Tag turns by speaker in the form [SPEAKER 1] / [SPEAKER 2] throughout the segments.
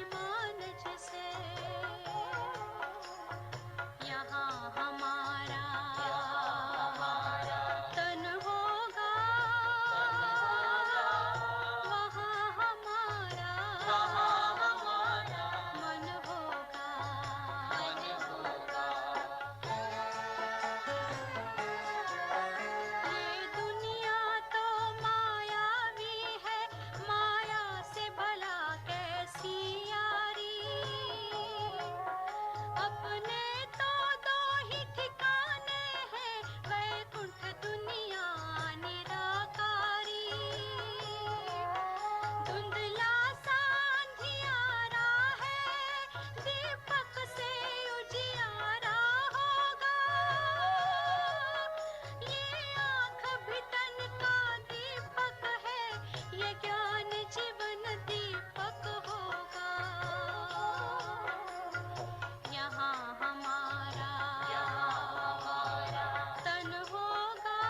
[SPEAKER 1] अभिमान जिसे यहाँ हमारा तन होगा, वहाँ हमारा मन होगा। ये दुनिया तो मायावी है, माया से भला कैसी यारी। अपने तो दो ही ठिकाने हैं, वैकुंठ दुनिया निराकारी। धुंधला सा अंधियारा है, दीपक से उजियारा होगा। ये आँख भी तन का दीपक है, ये ज्ञान जीवन दीपक होगा। यहाँ हमारा तन होगा,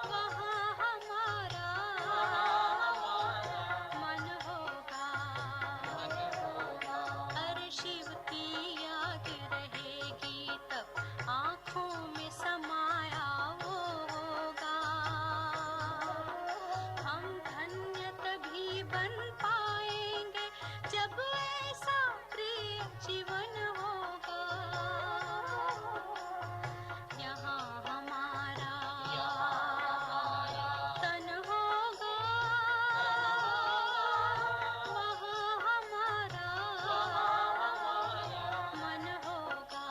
[SPEAKER 1] वहाँ हमारा मन होगा। अरे शिव की याद रहेगी तब आँखों में समाया वो होगा। हम धन्य तभी बन पाएंगे जब ऐसा प्रिय जीवन होगा। यहाँ हमारा तन होगा, वहाँ हमारा मन होगा।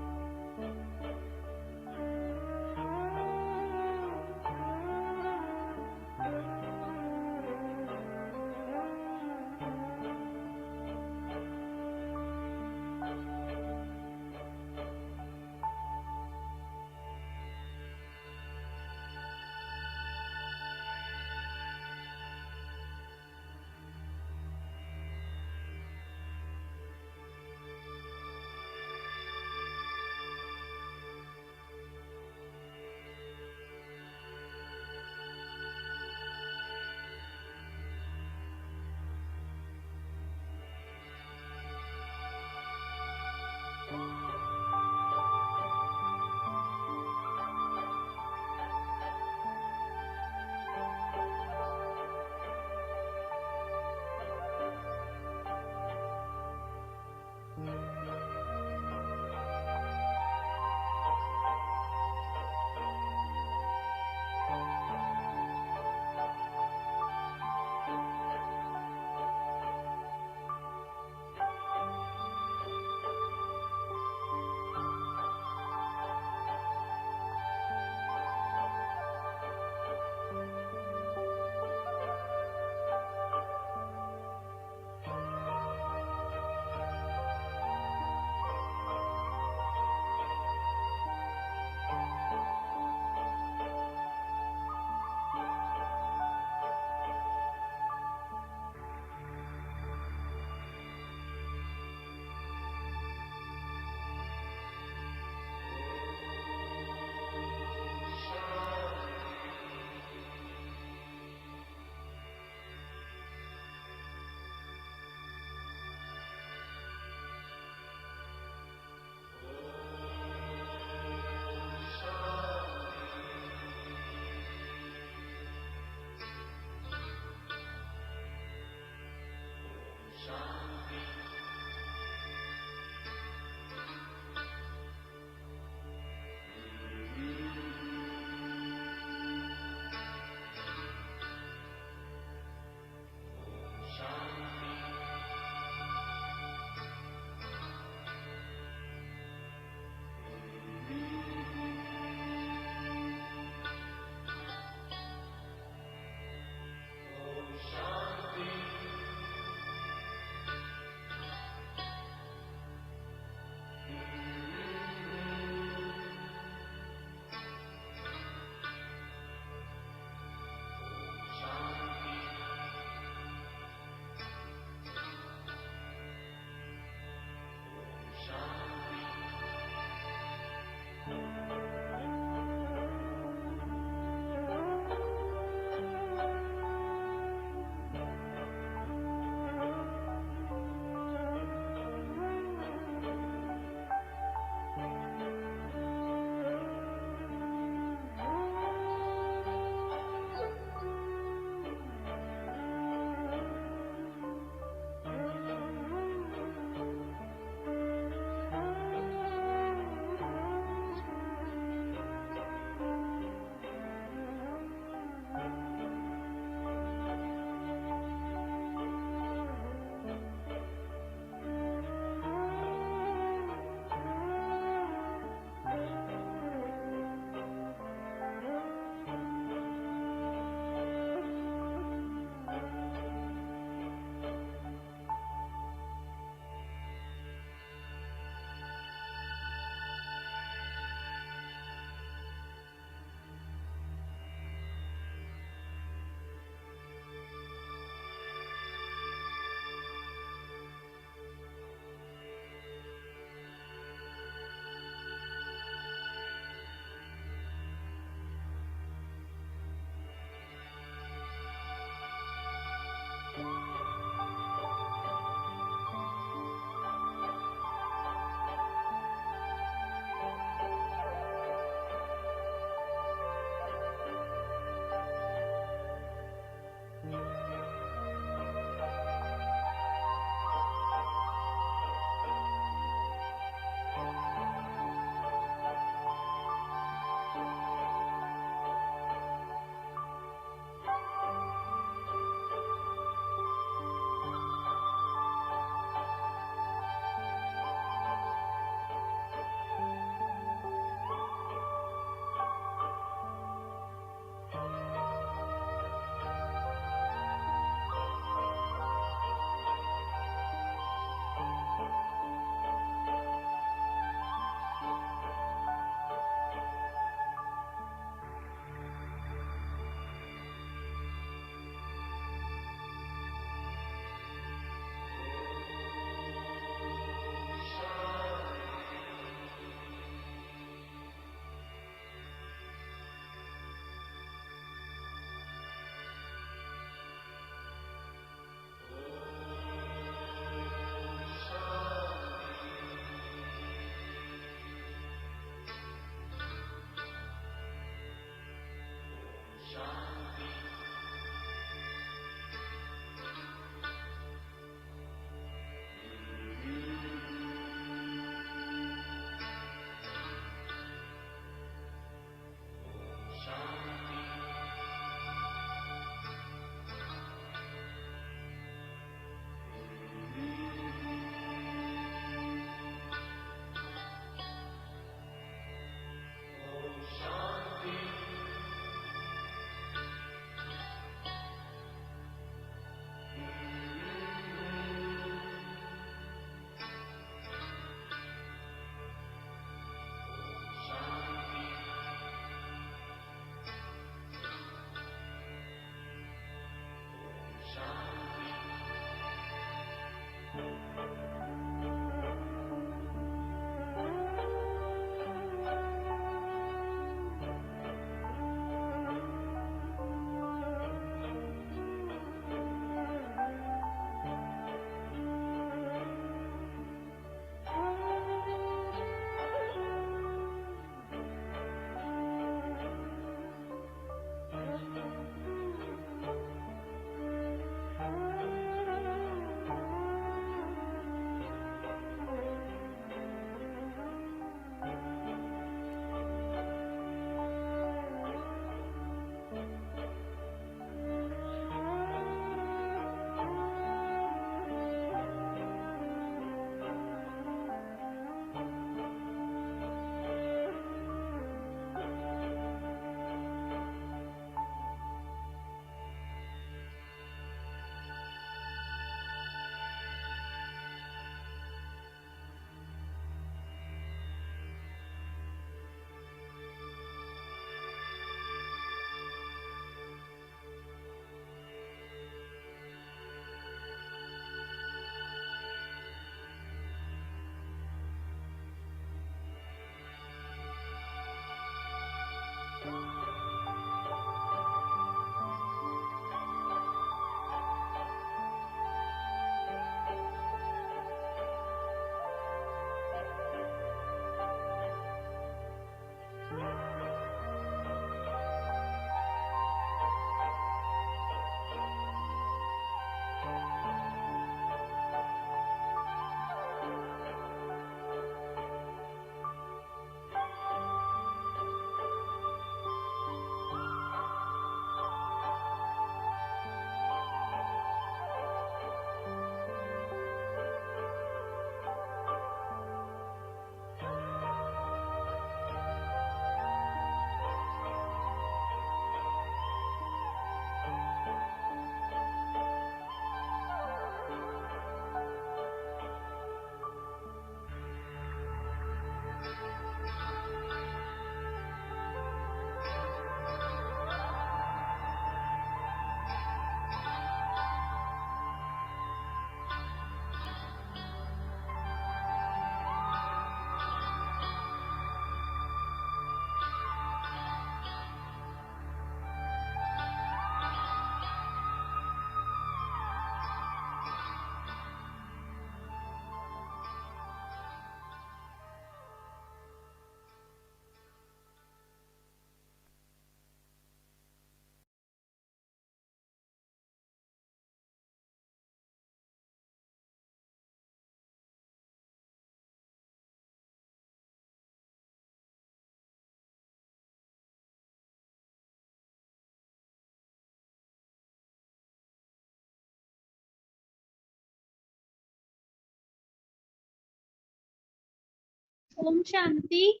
[SPEAKER 1] ओम शांति।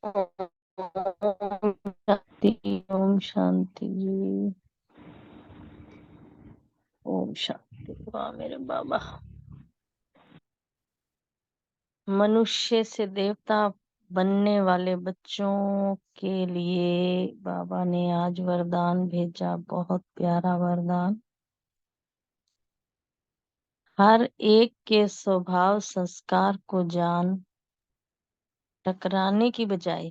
[SPEAKER 2] ओम शांति। ओम शांति जी। ओम शांति। वाह मेरे बाबा। मनुष्य से देवता बनने वाले बच्चों के लिए बाबा ने आज वरदान भेजा, बहुत प्यारा वरदान। हर एक के स्वभाव संस्कार को जान, टकराने की बजाय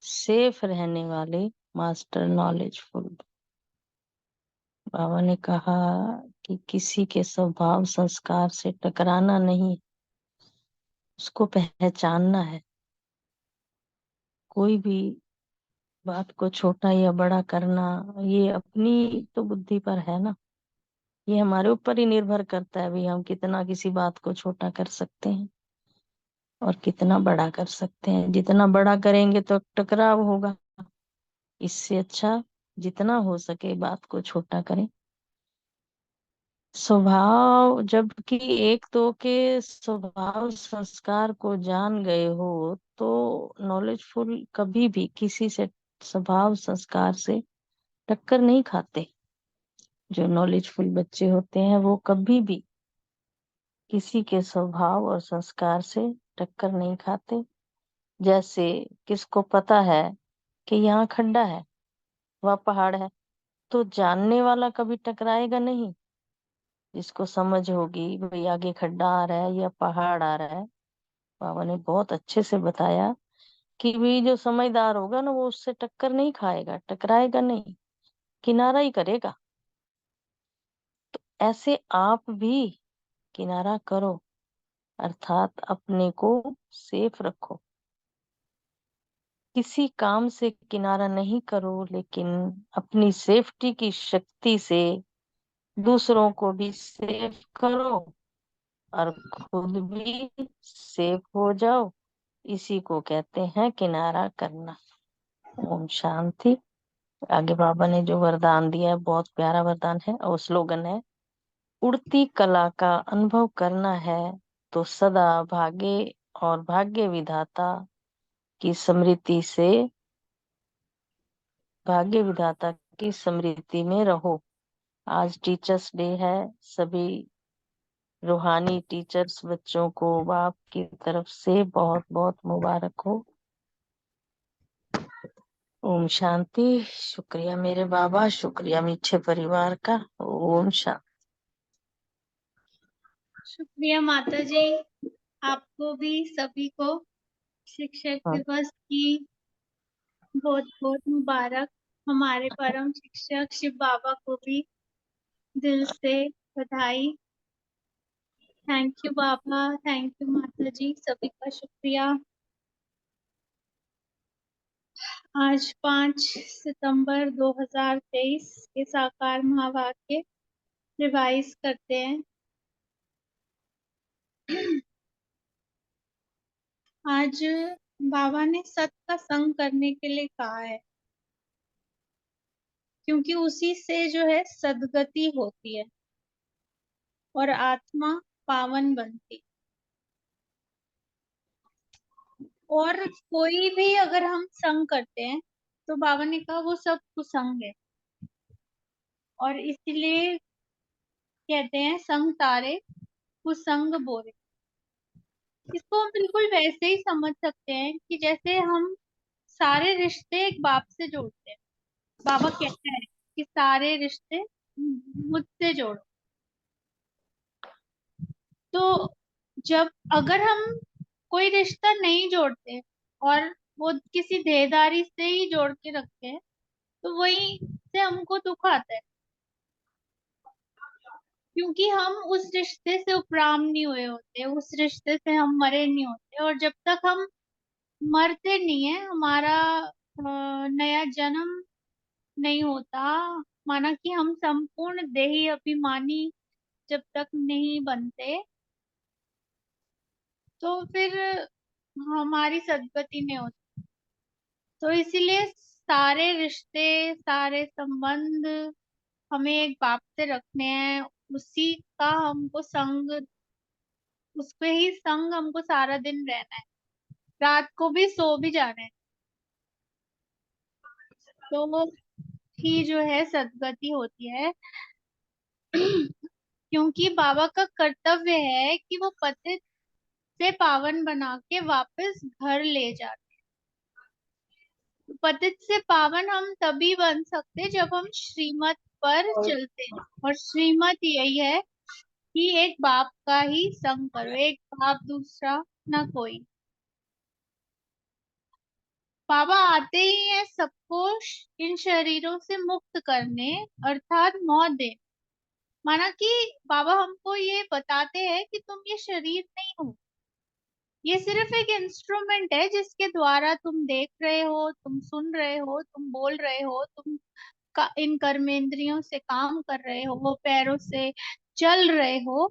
[SPEAKER 2] सेफ रहने वाले मास्टर नॉलेजफुल। बाबा ने कहा कि किसी के स्वभाव संस्कार से टकराना नहीं, उसको पहचानना है। कोई भी बात को छोटा या बड़ा करना, ये अपनी तो बुद्धि पर है ना। ये हमारे ऊपर ही निर्भर करता है भी, हम कितना किसी बात को छोटा कर सकते हैं और कितना बड़ा कर सकते हैं। जितना बड़ा करेंगे तो टकराव होगा, इससे अच्छा जितना हो सके बात को छोटा करें। स्वभाव, जबकि एक दो के स्वभाव संस्कार को जान गए हो तो नॉलेजफुल कभी भी किसी से स्वभाव संस्कार से टक्कर नहीं खाते। जो नॉलेजफुल बच्चे होते हैं वो कभी भी किसी के स्वभाव और संस्कार से टक्कर नहीं खाते। जैसे किसको पता है कि यहाँ खड्डा है, वह पहाड़ है, तो जानने वाला कभी टकराएगा नहीं। जिसको समझ होगी भाई आगे खड्डा आ रहा है या पहाड़ आ रहा है, बाबा ने बहुत अच्छे से बताया कि भी जो समझदार होगा ना वो उससे टक्कर नहीं खाएगा, टकराएगा नहीं, किनारा ही करेगा। ऐसे आप भी किनारा करो, अर्थात अपने को सेफ रखो। किसी काम से किनारा नहीं करो, लेकिन अपनी सेफ्टी की शक्ति से दूसरों को भी सेफ करो और खुद भी सेफ हो जाओ। इसी को कहते हैं किनारा करना। ओम शांति। आगे बाबा ने जो वरदान दिया है बहुत प्यारा वरदान है और स्लोगन है, उड़ती कला का अनुभव करना है तो सदा भाग्य और भाग्य विधाता की स्मृति से, भाग्य विधाता की स्मृति में रहो। आज टीचर्स डे है। सभी रूहानी टीचर्स बच्चों को बाप की तरफ से बहुत बहुत मुबारक हो। ओम शांति। शुक्रिया मेरे बाबा, शुक्रिया मीठे परिवार का। ओम शांति।
[SPEAKER 1] शुक्रिया माता जी, आपको भी सभी को शिक्षक
[SPEAKER 2] हाँ।
[SPEAKER 1] दिवस की बहुत बहुत मुबारक। हमारे परम शिक्षक शिव बाबा को भी दिल से बधाई। Thank you Baba, thank you माता जी, सभी का शुक्रिया। आज 5 सितंबर 2023 के साकार महावाक्य रिवाइज करते हैं। आज बाबा ने सत का संग करने के लिए कहा है, क्योंकि उसी से जो है सदगति होती है और आत्मा पावन बनती। और कोई भी अगर हम संग करते हैं तो बाबा ने कहा वो सब कुसंग है, और इसलिए कहते हैं संग तारे कुसंग बोरे। इसको हम बिल्कुल वैसे ही समझ सकते हैं कि जैसे हम सारे रिश्ते एक बाप से जोड़ते हैं। बाबा कहते हैं कि सारे रिश्ते मुझसे जोड़ो। तो जब अगर हम कोई रिश्ता नहीं जोड़ते और वो किसी देहदारी से ही जोड़ के रखते हैं तो वही से हमको दुख आता है, क्योंकि हम उस रिश्ते से उपराम नहीं हुए होते, उस रिश्ते से हम मरे नहीं होते। और जब तक हम मरते नहीं है, हमारा नया जन्म नहीं होता, माना कि हम संपूर्ण देही अभिमानी जब तक नहीं बनते, तो फिर हमारी सदगति नहीं होती। तो इसीलिए सारे रिश्ते, सारे संबंध हमें एक बाप से रखने हैं, उसी का हमको संग उस पे ही संग हमको सारा दिन रहना है, रात को भी सो भी जाना है। तो वो ही जो है सदगति होती है। क्योंकि बाबा का कर्तव्य है कि वो पतित से पावन बना के वापस घर ले जाते। पतित से पावन हम तभी बन सकते जब हम श्रीमत पर चलते हैं, और श्रीमत यही है कि एक बाप का ही संग करो, एक बाप दूसरा ना कोई। बाबा आते ही है सबको इन शरीरों से मुक्त करने, अर्थात मौत दे। माना कि बाबा हमको ये बताते हैं कि तुम ये शरीर नहीं हो, ये सिर्फ एक इंस्ट्रूमेंट है जिसके द्वारा तुम देख रहे हो, तुम सुन रहे हो, तुम बोल रहे हो, तुम इन कर्मेंद्रियों से काम कर रहे हो, पैरों से चल रहे हो,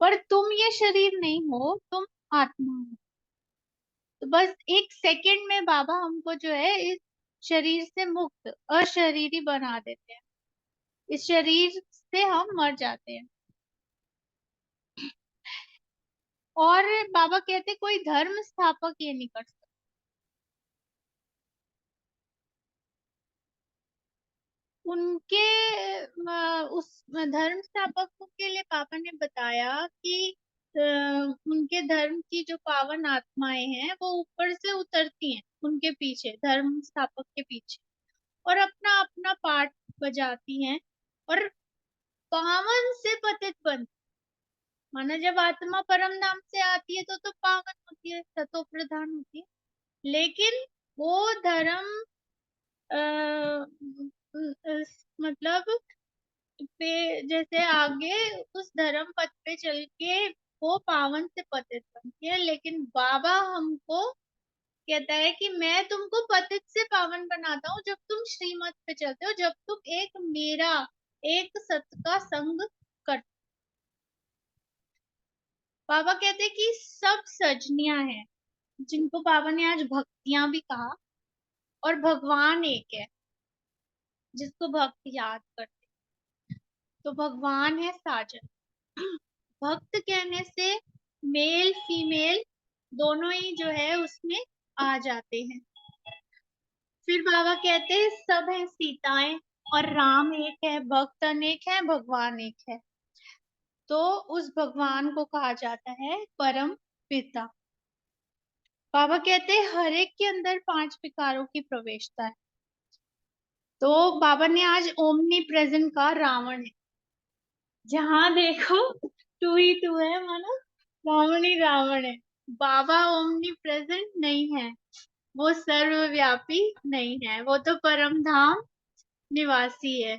[SPEAKER 1] पर तुम ये शरीर नहीं हो, तुम आत्मा हो। तो बस एक सेकंड में बाबा हमको जो है इस शरीर से मुक्त अशरीरी बना देते हैं, इस शरीर से हम मर जाते हैं। और बाबा कहते कोई धर्म स्थापक ये नहीं कर सकता। उनके उस धर्म स्थापकों के लिए पापा ने बताया कि उनके धर्म की जो पावन आत्माएं हैं वो ऊपर से उतरती हैं उनके पीछे, धर्म स्थापक के पीछे, और अपना अपना पाठ बजाती हैं, और पावन से पतित बनती। माना जब आत्मा परम धाम से आती है तो पावन होती है, सतो प्रधान होती है। लेकिन वो धर्म मतलब पे जैसे आगे उस धर्म पथ पे चल के वो पावन से पतित बनती है। लेकिन बाबा हमको कहता है कि मैं तुमको पतित से पावन बनाता हूँ जब तुम श्रीमत पे चलते हो, जब तुम एक मेरा, एक सत का संग कर। बाबा कहते हैं कि सब सजनियां हैं, जिनको बाबा ने आज भक्तियां भी कहा, और भगवान एक है जिसको भक्त याद करते। तो भगवान है साजन। भक्त कहने से मेल फीमेल दोनों ही जो है उसमें आ जाते हैं। फिर बाबा कहते हैं सब है सीताएं, और राम एक है, भक्त अनेक है, भगवान एक है। तो उस भगवान को कहा जाता है परम पिता। बाबा कहते हैं हर एक के अंदर 5 विकारों की प्रवेशता है। तो बाबा ने आज ओमनी प्रेजेंट का रावण है, जहां देखो तू ही तू है, मानो रावण ही रावण है। बाबा ओमनी प्रेजेंट नहीं है, वो सर्वव्यापी नहीं है, वो तो परम धाम निवासी है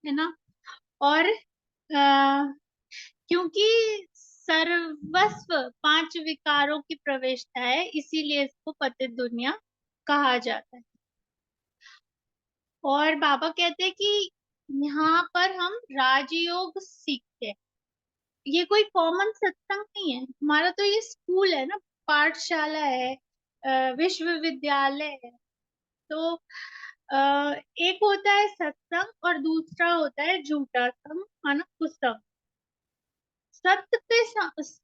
[SPEAKER 1] ना। और क्योंकि सर्वस्व 5 विकारों की प्रवेशता है, इसीलिए इसको पतित दुनिया कहा जाता है। और बाबा कहते हैं कि यहाँ पर हम राजयोग सीखते हैं। ये कोई कॉमन सत्संग नहीं है हमारा, तो ये स्कूल है ना, पाठशाला है, विश्वविद्यालय है। तो एक होता है सत्संग और दूसरा होता है झूठा संग, माना कुसंग। सत्य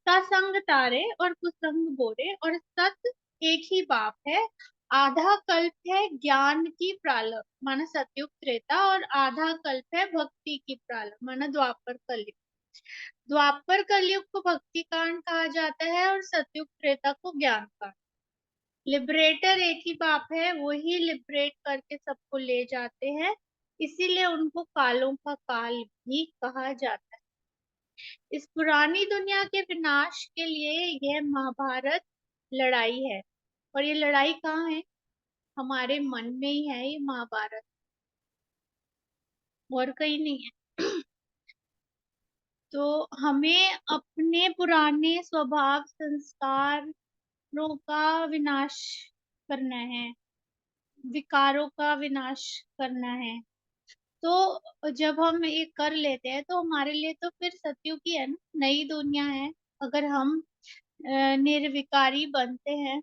[SPEAKER 1] का संग तारे और कुसंग बोरे, और सत्य एक ही बाप है। आधा कल्प है ज्ञान की प्रारंभ, माना सतयुग त्रेता, और आधा कल्प है भक्ति की प्रारंभ, माना द्वापर कलयुग। द्वापर कलयुग को भक्ति कांड कहा जाता है और सतयुग त्रेता को ज्ञान कांड। लिबरेटर एक ही बाप है, वही लिबरेट करके सबको ले जाते हैं, इसीलिए उनको कालों का काल भी कहा जाता है। इस पुरानी दुनिया के विनाश के लिए यह महाभारत लड़ाई है, और ये लड़ाई कहाँ है? हमारे मन में ही है ये महाभारत, और कहीं नहीं है। तो हमें अपने पुराने स्वभाव संस्कारों का विनाश करना है, विकारों का विनाश करना है। तो जब हम ये कर लेते हैं तो हमारे लिए तो फिर सतयुग ही है ना, नई दुनिया है, अगर हम निर्विकारी बनते हैं।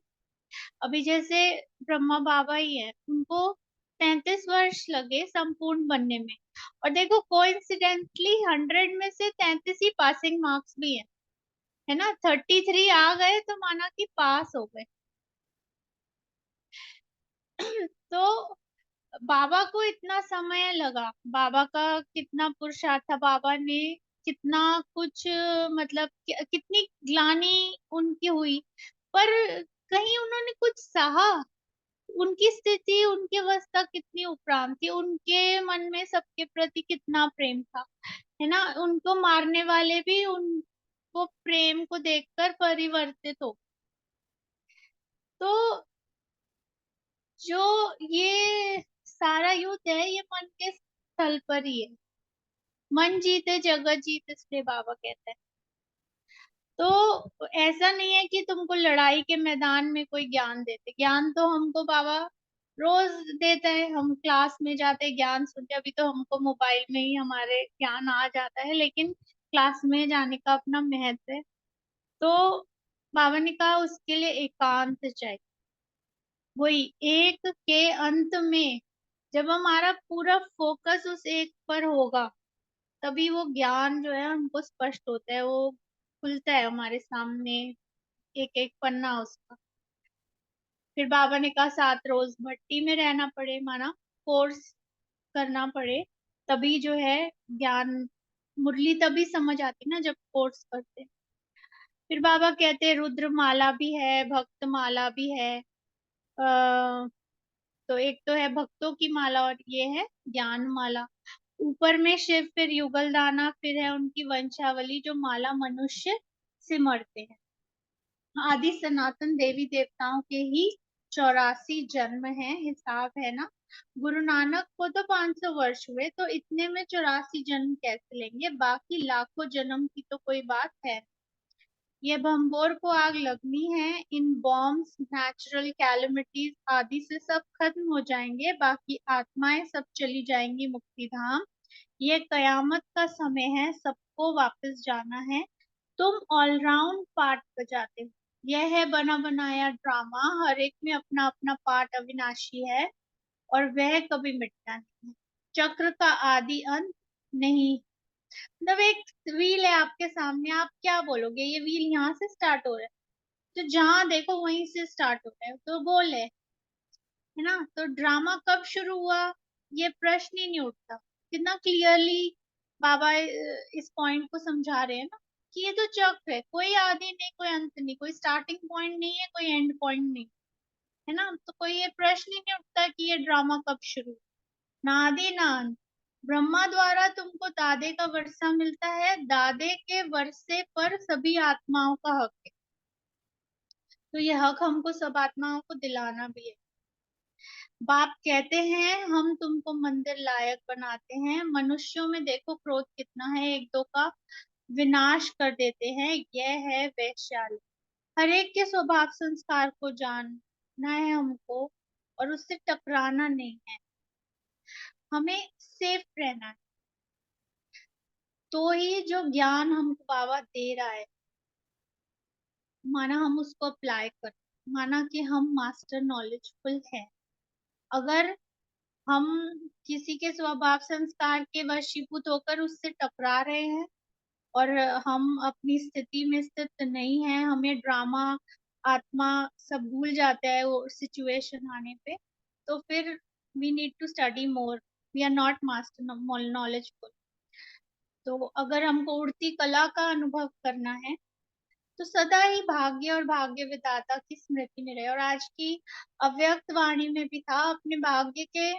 [SPEAKER 1] अभी जैसे ब्रह्मा बाबा ही है, उनको 33 वर्ष लगे संपूर्ण बनने में, और देखो कोइंसिडेंटली 100 में से 33 ही पासिंग मार्क्स भी है। है ना। 33 आ गए तो माना कि पास हो गए। तो बाबा को इतना समय लगा, बाबा का कितना पुरुषार्थ था, बाबा ने कितना कुछ मतलब कितनी ग्लानि उनकी हुई, पर कहीं उन्होंने कुछ सहा। उनकी स्थिति, उनकी अवस्था कितनी उपराम थी, उनके मन में सबके प्रति कितना प्रेम था, है ना। उनको मारने वाले भी उनको प्रेम को देखकर परिवर्तित हो। तो जो ये सारा युद्ध है ये मन के स्थल पर ही है। मन जीते जगत जीत, इसलिए बाबा कहते हैं। तो ऐसा नहीं है कि तुमको लड़ाई के मैदान में कोई ज्ञान देते, ज्ञान तो हमको बाबा रोज देता है। हम क्लास में जाते ज्ञान सुनते, अभी तो हमको मोबाइल में ही हमारे ज्ञान आ जाता है, लेकिन क्लास में जाने का अपना महत्व है। तो बाबा ने कहा उसके लिए एकांत चाहिए। वही एक के अंत में जब हमारा पूरा फोकस उस एक पर होगा, तभी वो ज्ञान जो है हमको स्पष्ट होता है, वो खुलता है हमारे सामने, एक एक पन्ना उसका। फिर बाबा ने कहा 7 रोज भट्टी में रहना पड़े, माना कोर्स करना पड़े, तभी जो है ज्ञान, मुरली तभी समझ आती ना जब कोर्स करते। फिर बाबा कहते रुद्र माला भी है, भक्त माला भी है। तो एक तो है भक्तों की माला और ये है ज्ञान माला। ऊपर में शिव, फिर युगल दाना, फिर है उनकी वंशावली जो माला मनुष्य सिमरते हैं। आदि सनातन देवी देवताओं के ही 84 जन्म है, हिसाब है ना। गुरु नानक को तो 500 वर्ष हुए, तो इतने में 84 जन्म कैसे लेंगे, बाकी लाखों जन्म की तो कोई बात है। ये भंबोर को आग लगनी है, इन बॉम्ब्स, नेचुरल कैलमिटीज आदि से सब खत्म हो जाएंगे, बाकी आत्माएं सब चली जाएंगी मुक्ति धाम। ये कयामत का समय है, सबको वापस जाना है। तुम ऑलराउंड पार्ट बजाते हो, यह है बना बनाया ड्रामा, हर एक में अपना अपना पार्ट अविनाशी है और वह कभी मिटता नहीं है। चक्र का आदि अंत नहीं। मतलब एक व्हील है आपके सामने, आप क्या बोलोगे, ये व्हील यहाँ से स्टार्ट हो रहा है, तो जहां देखो वहीं से स्टार्ट हो रहा है, तो बोल है ना। तो ड्रामा कब शुरू हुआ, ये प्रश्न ही नहीं उठता। कितना क्लियरली बाबा इस पॉइंट को समझा रहे हैं ना, कि ये तो चक्र है, कोई आदि नहीं, कोई अंत नहीं, कोई स्टार्टिंग पॉइंट नहीं है, कोई एंड पॉइंट नहीं, है ना। तो कोई ये प्रश्न ही नहीं उठता कि ये ड्रामा कब शुरू हुआ। ना आदि ना अंत। ब्रह्मा द्वारा तुमको दादे का वर्षा मिलता है, दादे के वर्षे पर सभी आत्माओं का हक है। तो ये हक हमको सब आत्माओं को दिलाना भी है। बाप कहते हैं हम तुमको मंदिर लायक बनाते हैं, मनुष्यों में देखो क्रोध कितना है, एक दो का विनाश कर देते हैं, यह है वैश्याली। हर एक के स्वभाव संस्कार को जानना है हमको, और उससे टकराना नहीं है, हमें सेफ रहना है। तो ही जो ज्ञान हमको बाबा दे रहा है, माना हम उसको अप्लाई कर, माना कि हम मास्टर नॉलेजफुल हैं। अगर हम किसी के स्वभाव संस्कार के वशीभूत होकर उससे टकरा रहे हैं, और हम अपनी स्थिति में स्थित नहीं है, हमें ड्रामा आत्मा सब भूल जाता है वो सिचुएशन आने पे, तो फिर we need to study more, we are not master knowledgeful. तो अगर हमको उड़ती कला का अनुभव करना है, तो सदा ही भाग्य और भाग्य विधाता की स्मृति में रहे। और आज की अव्यक्त वाणी में भी था, अपने भाग्य के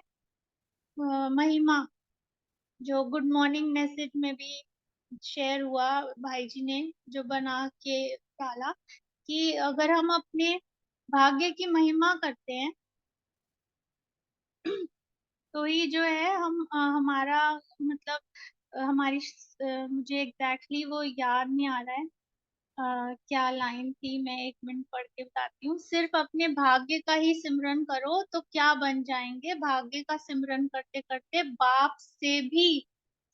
[SPEAKER 1] महिमा, जो गुड मॉर्निंग मैसेज में भी शेयर हुआ, भाई जी ने जो बना के डाला, कि अगर हम अपने भाग्य की महिमा करते हैं, तो ही जो है हम हमारा मतलब हमारी मुझे एग्जैक्टली वो याद नहीं आ रहा है क्या लाइन थी, मैं 1 मिनट पढ़ के बताती हूँ। सिर्फ अपने भाग्य का ही सिमरन करो तो क्या बन जाएंगे, भाग्य का सिमरन करते करते बाप से भी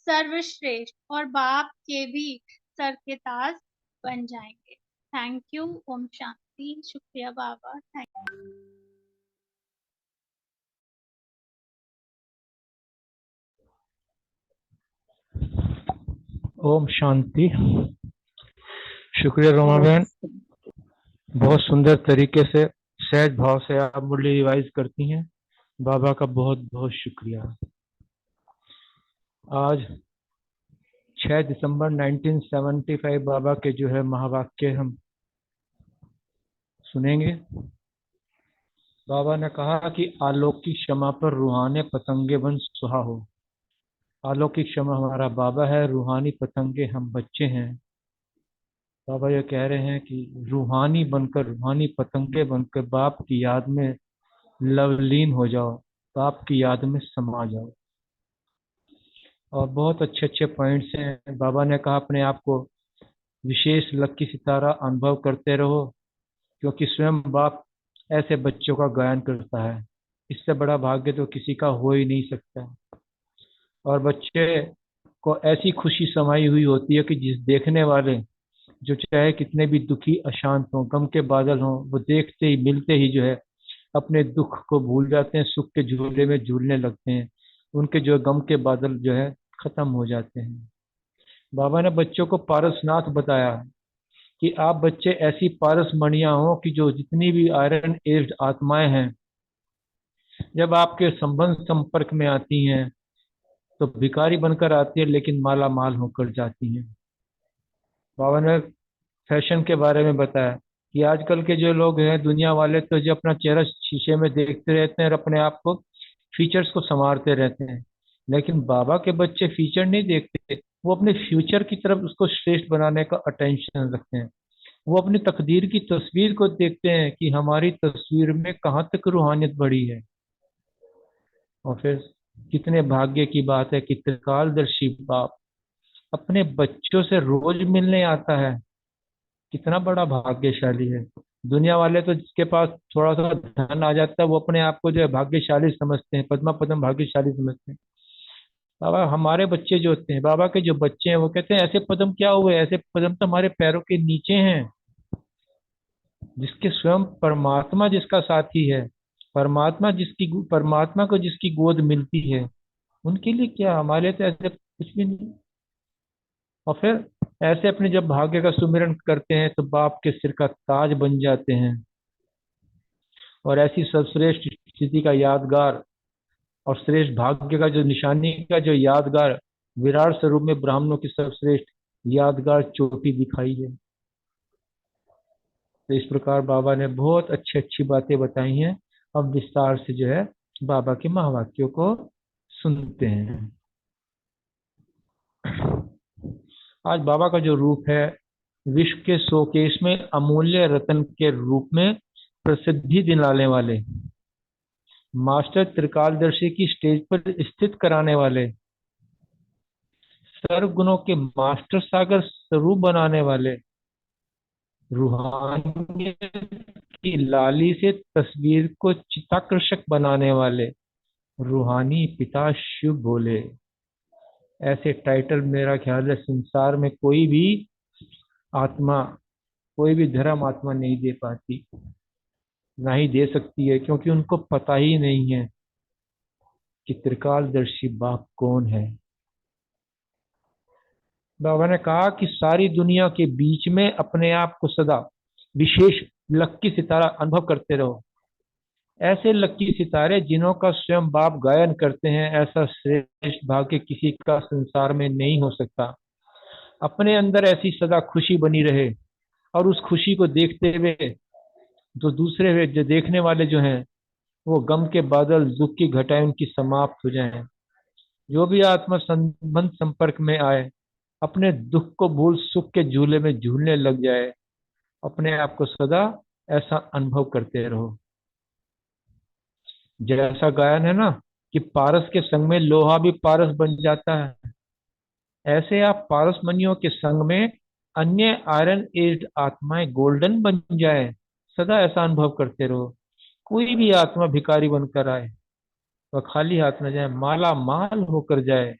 [SPEAKER 1] सर्वश्रेष्ठ और बाप के भी सर के ताज बन जाएंगे। Thank you. ओम शांति। शुक्रिया बाबा। थैंक
[SPEAKER 3] ओम शांति। शुक्रिया रोमा बहन, बहुत सुंदर तरीके से सहज भाव से आप मुरली रिवाइज करती हैं। बाबा का बहुत बहुत शुक्रिया। आज 6 दिसंबर 1975 बाबा के जो है महावाक्य हम सुनेंगे। बाबा ने कहा कि अलौकिक क्षमा पर रूहानी पतंगे बन सुहा हो। अलौकिक क्षमा हमारा बाबा है, रूहानी पतंगे हम बच्चे हैं। बाबा ये कह रहे हैं कि रूहानी बनकर, रूहानी पतंगे बनकर बाप की याद में लवलीन हो जाओ, बाप की याद में समा जाओ। और बहुत अच्छे अच्छे पॉइंट्स हैं। बाबा ने कहा अपने आप को विशेष लक्की सितारा अनुभव करते रहो, क्योंकि स्वयं बाप ऐसे बच्चों का गायन करता है। इससे बड़ा भाग्य तो किसी का हो ही नहीं सकता। और बच्चे को ऐसी खुशी समाई हुई होती है कि जिस देखने वाले, जो चाहे कितने भी दुखी अशांत हों, गम के बादल हों, वो देखते ही मिलते ही जो है अपने दुख को भूल जाते हैं, सुख के झूले में झूलने लगते हैं। उनके जो गम के बादल जो है खत्म हो जाते हैं। बाबा ने बच्चों को पारसनाथ बताया कि आप बच्चे ऐसी पारस मणियां हो कि जो जितनी भी आयरन एज्ड आत्माएं हैं, जब आपके संबंध संपर्क में आती हैं तो भिखारी बनकर आती है, लेकिन माला माल होकर जाती हैं। बाबा ने फैशन के बारे में बताया कि आजकल के जो लोग हैं, दुनिया वाले, तो जो अपना चेहरा शीशे में देखते रहते हैं और अपने आप को, फीचर्स को संवारते रहते हैं। लेकिन बाबा के बच्चे फीचर नहीं देखते, वो अपने फ्यूचर की तरफ उसको श्रेष्ठ बनाने का अटेंशन रखते हैं। वो अपनी तकदीर की तस्वीर को देखते हैं कि हमारी तस्वीर में कहाँ तक रूहानियत बढ़ी है। और फिर कितने भाग्य की बात है कि त्रिकालदर्शी बाप अपने बच्चों से रोज मिलने आता है। कितना बड़ा भाग्यशाली है। दुनिया वाले तो जिसके पास थोड़ा सा धन आ जाता है वो अपने आप को जो है भाग्यशाली समझते हैं, पद्मा पद्म भाग्यशाली समझते हैं। बाबा हमारे बच्चे जो होते हैं, बाबा के जो बच्चे हैं, वो कहते हैं ऐसे पद्म क्या हुए, ऐसे पद्म तो हमारे पैरों के नीचे हैं। जिसके स्वयं परमात्मा जिसका साथी है, परमात्मा को जिसकी गोद मिलती है, उनके लिए क्या, हमारे लिए तो ऐसे कुछ भी नहीं। और फिर ऐसे अपने जब भाग्य का सुमिरन करते हैं तो बाप के सिर का ताज बन जाते हैं। और ऐसी सर्वश्रेष्ठ स्थिति का यादगार और श्रेष्ठ भाग्य का जो निशानी का जो यादगार विराट स्वरूप में ब्राह्मणों की सर्वश्रेष्ठ यादगार चोटी दिखाई है। तो इस प्रकार बाबा ने बहुत अच्छी अच्छी बातें बताई हैं। अब विस्तार से जो है बाबा के महावाक्यों को सुनते हैं। आज बाबा का जो रूप है, विश्व के शोकेश में अमूल्य रत्न के रूप में प्रसिद्धि दिलाने वाले, मास्टर त्रिकालदर्शी की स्टेज पर स्थित कराने वाले, सर्व गुणों के मास्टर सागर स्वरूप बनाने वाले, रूहानियत की लाली से तस्वीर को चित्ताकर्षक बनाने वाले रूहानी पिता शिव बोले। ऐसे टाइटल मेरा ख्याल है संसार में कोई भी आत्मा, कोई भी धर्म आत्मा नहीं दे पाती, ना ही दे सकती है, क्योंकि उनको पता ही नहीं है कि त्रिकालदर्शी बाप कौन है। बाबा ने कहा कि सारी दुनिया के बीच में अपने आप को सदा विशेष लक्की सितारा अनुभव करते रहो। ऐसे लक्की सितारे जिन्हों का स्वयं बाप गायन करते हैं, ऐसा श्रेष्ठ भाग्य किसी का संसार में नहीं हो सकता। अपने अंदर ऐसी सदा खुशी बनी रहे, और उस खुशी को देखते हुए जो दूसरे हुए जो देखने वाले जो हैं, वो गम के बादल, दुख की घटाएं उनकी समाप्त हो जाएं। जो भी आत्मा संबंध संपर्क में आए, अपने दुख को भूल सुख के झूले में झूलने लग जाए। अपने आप को सदा ऐसा अनुभव करते रहो। जैसा गायन है ना कि पारस के संग में लोहा भी पारस बन जाता है, ऐसे आप पारसमणियों के संग में अन्य आयरन एज्ड आत्माएं गोल्डन बन जाए। सदा ऐसा अनुभव करते रहो। कोई भी आत्मा भिखारी बनकर आए, वह खाली हाथ न जाए, माला माल होकर जाए।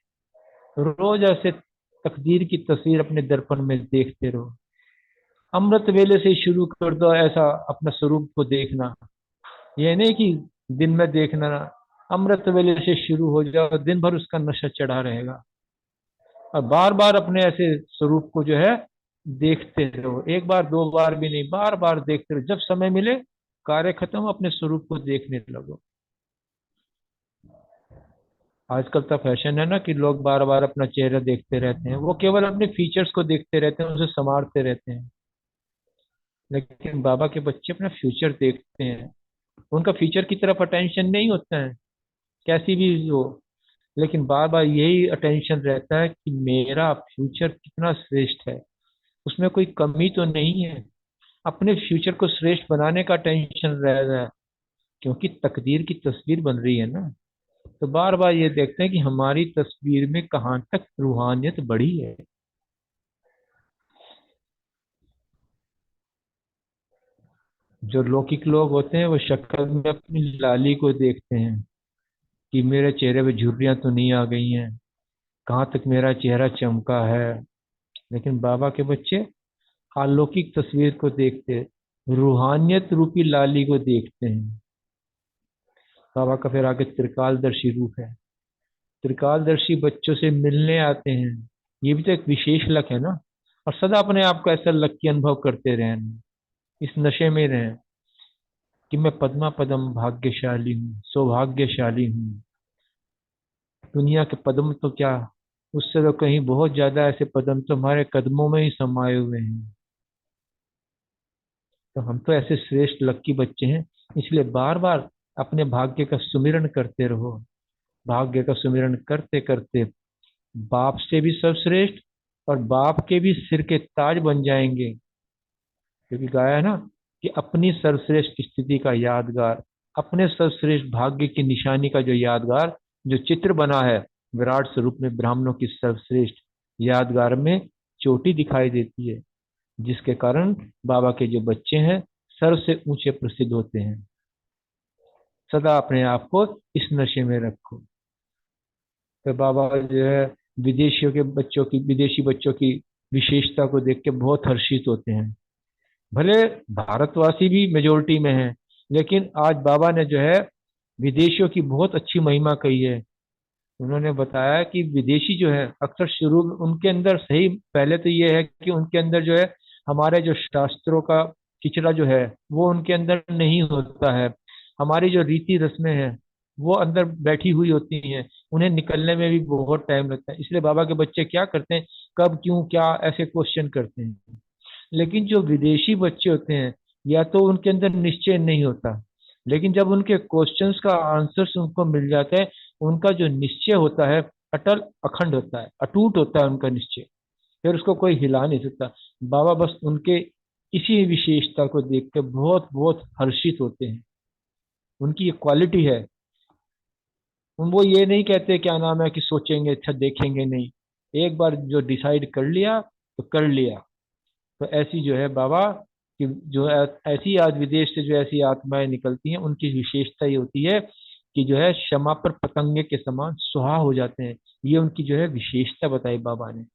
[SPEAKER 3] रोज ऐसे तकदीर की तस्वीर अपने दर्पण में देखते रहो। अमृत वेले से शुरू कर दो ऐसा अपना स्वरूप को देखना। यह नहीं कि दिन में देखना ना, अमृत वेले से शुरू हो जाओ, दिन भर उसका नशा चढ़ा रहेगा। और बार बार अपने ऐसे स्वरूप को जो है देखते रहो, एक बार दो बार भी नहीं, बार बार देखते रहो। जब समय मिले कार्य खत्म, अपने स्वरूप को देखने लगो। आजकल तो फैशन है ना कि लोग बार बार अपना चेहरा देखते रहते हैं, वो केवल अपने फीचर्स को देखते रहते हैं, उसे संवारते रहते हैं। लेकिन बाबा के बच्चे अपना फ्यूचर देखते हैं, उनका फ्यूचर की तरफ अटेंशन नहीं होता है, कैसी भी हो। लेकिन बार बार यही अटेंशन रहता है कि मेरा फ्यूचर कितना श्रेष्ठ है, उसमें कोई कमी तो नहीं है। अपने फ्यूचर को श्रेष्ठ बनाने का टेंशन रह रहा है, क्योंकि तकदीर की तस्वीर बन रही है ना। तो बार बार ये देखते हैं कि हमारी तस्वीर में कहाँ तक रूहानियत बढ़ी है। जो लौकिक लोग होते हैं वो शक्ल में अपनी लाली को देखते हैं कि मेरे चेहरे पे झुर्रियां तो नहीं आ गई हैं, कहाँ तक मेरा चेहरा चमका है। लेकिन बाबा के बच्चे अलौकिक तस्वीर को देखते, रूहानियत रूपी लाली को देखते हैं। बाबा का फिर आगे त्रिकालदर्शी रूप है। त्रिकालदर्शी बच्चों से मिलने आते हैं, ये भी तो एक विशेष लक है ना। और सदा अपने आप को ऐसा लक की अनुभव करते रहें, इस नशे में रहें कि मैं पद्मा पदम भाग्यशाली हूँ, सौभाग्यशाली हूँ। दुनिया के पद्म तो क्या, उससे तो कहीं बहुत ज्यादा ऐसे पद्म तो हमारे कदमों में ही समाये हुए हैं। तो हम तो ऐसे श्रेष्ठ लक्की बच्चे हैं, इसलिए बार बार अपने भाग्य का सुमिरन करते रहो। भाग्य का सुमिरन करते करते बाप से भी सर्वश्रेष्ठ और बाप के भी सिर के ताज बन जाएंगे। क्योंकि गाया है ना कि अपनी सर्वश्रेष्ठ स्थिति का यादगार, अपने सर्वश्रेष्ठ भाग्य की निशानी का जो यादगार, जो चित्र बना है विराट स्वरूप में ब्राह्मणों की सर्वश्रेष्ठ यादगार में चोटी दिखाई देती है, जिसके कारण बाबा के जो बच्चे हैं सर्व से ऊंचे प्रसिद्ध होते हैं। सदा अपने आप को इस नशे में रखो। तो बाबा जो है विदेशियों के बच्चों की, विदेशी बच्चों की विशेषता को देख के बहुत हर्षित होते हैं। भले भारतवासी भी मेजोरिटी में हैं, लेकिन आज बाबा ने जो है विदेशियों की बहुत अच्छी महिमा कही है। उन्होंने बताया कि विदेशी जो है अक्सर शुरू उनके अंदर सही, पहले तो ये है कि उनके अंदर जो है हमारे जो शास्त्रों का किचरा जो है वो उनके अंदर नहीं होता है। हमारी जो रीति रस्में हैं वो अंदर बैठी हुई होती हैं, उन्हें निकलने में भी बहुत टाइम लगता है। इसलिए बाबा के बच्चे क्या करते हैं, कब क्यों क्या ऐसे क्वेश्चन करते हैं। लेकिन जो विदेशी बच्चे होते हैं या तो उनके अंदर निश्चय नहीं होता, लेकिन जब उनके क्वेश्चंस का आंसर्स उनको मिल जाता है, उनका जो निश्चय होता है अटल अखंड होता है, अटूट होता है उनका निश्चय, फिर उसको कोई हिला नहीं सकता। बाबा बस उनके इसी विशेषता को देख के बहुत बहुत हर्षित होते हैं। उनकी ये क्वालिटी है। वो ये नहीं कहते क्या नाम है कि सोचेंगे अच्छा देखेंगे नहीं, एक बार जो डिसाइड कर लिया तो कर लिया। तो ऐसी जो है बाबा कि जो ऐसी आज विदेश से जो ऐसी आत्माएं निकलती हैं उनकी विशेषता ये होती है कि जो है क्षमा पर पतंगे के समान सुहा हो जाते हैं। ये उनकी जो है विशेषता बताई बाबा ने।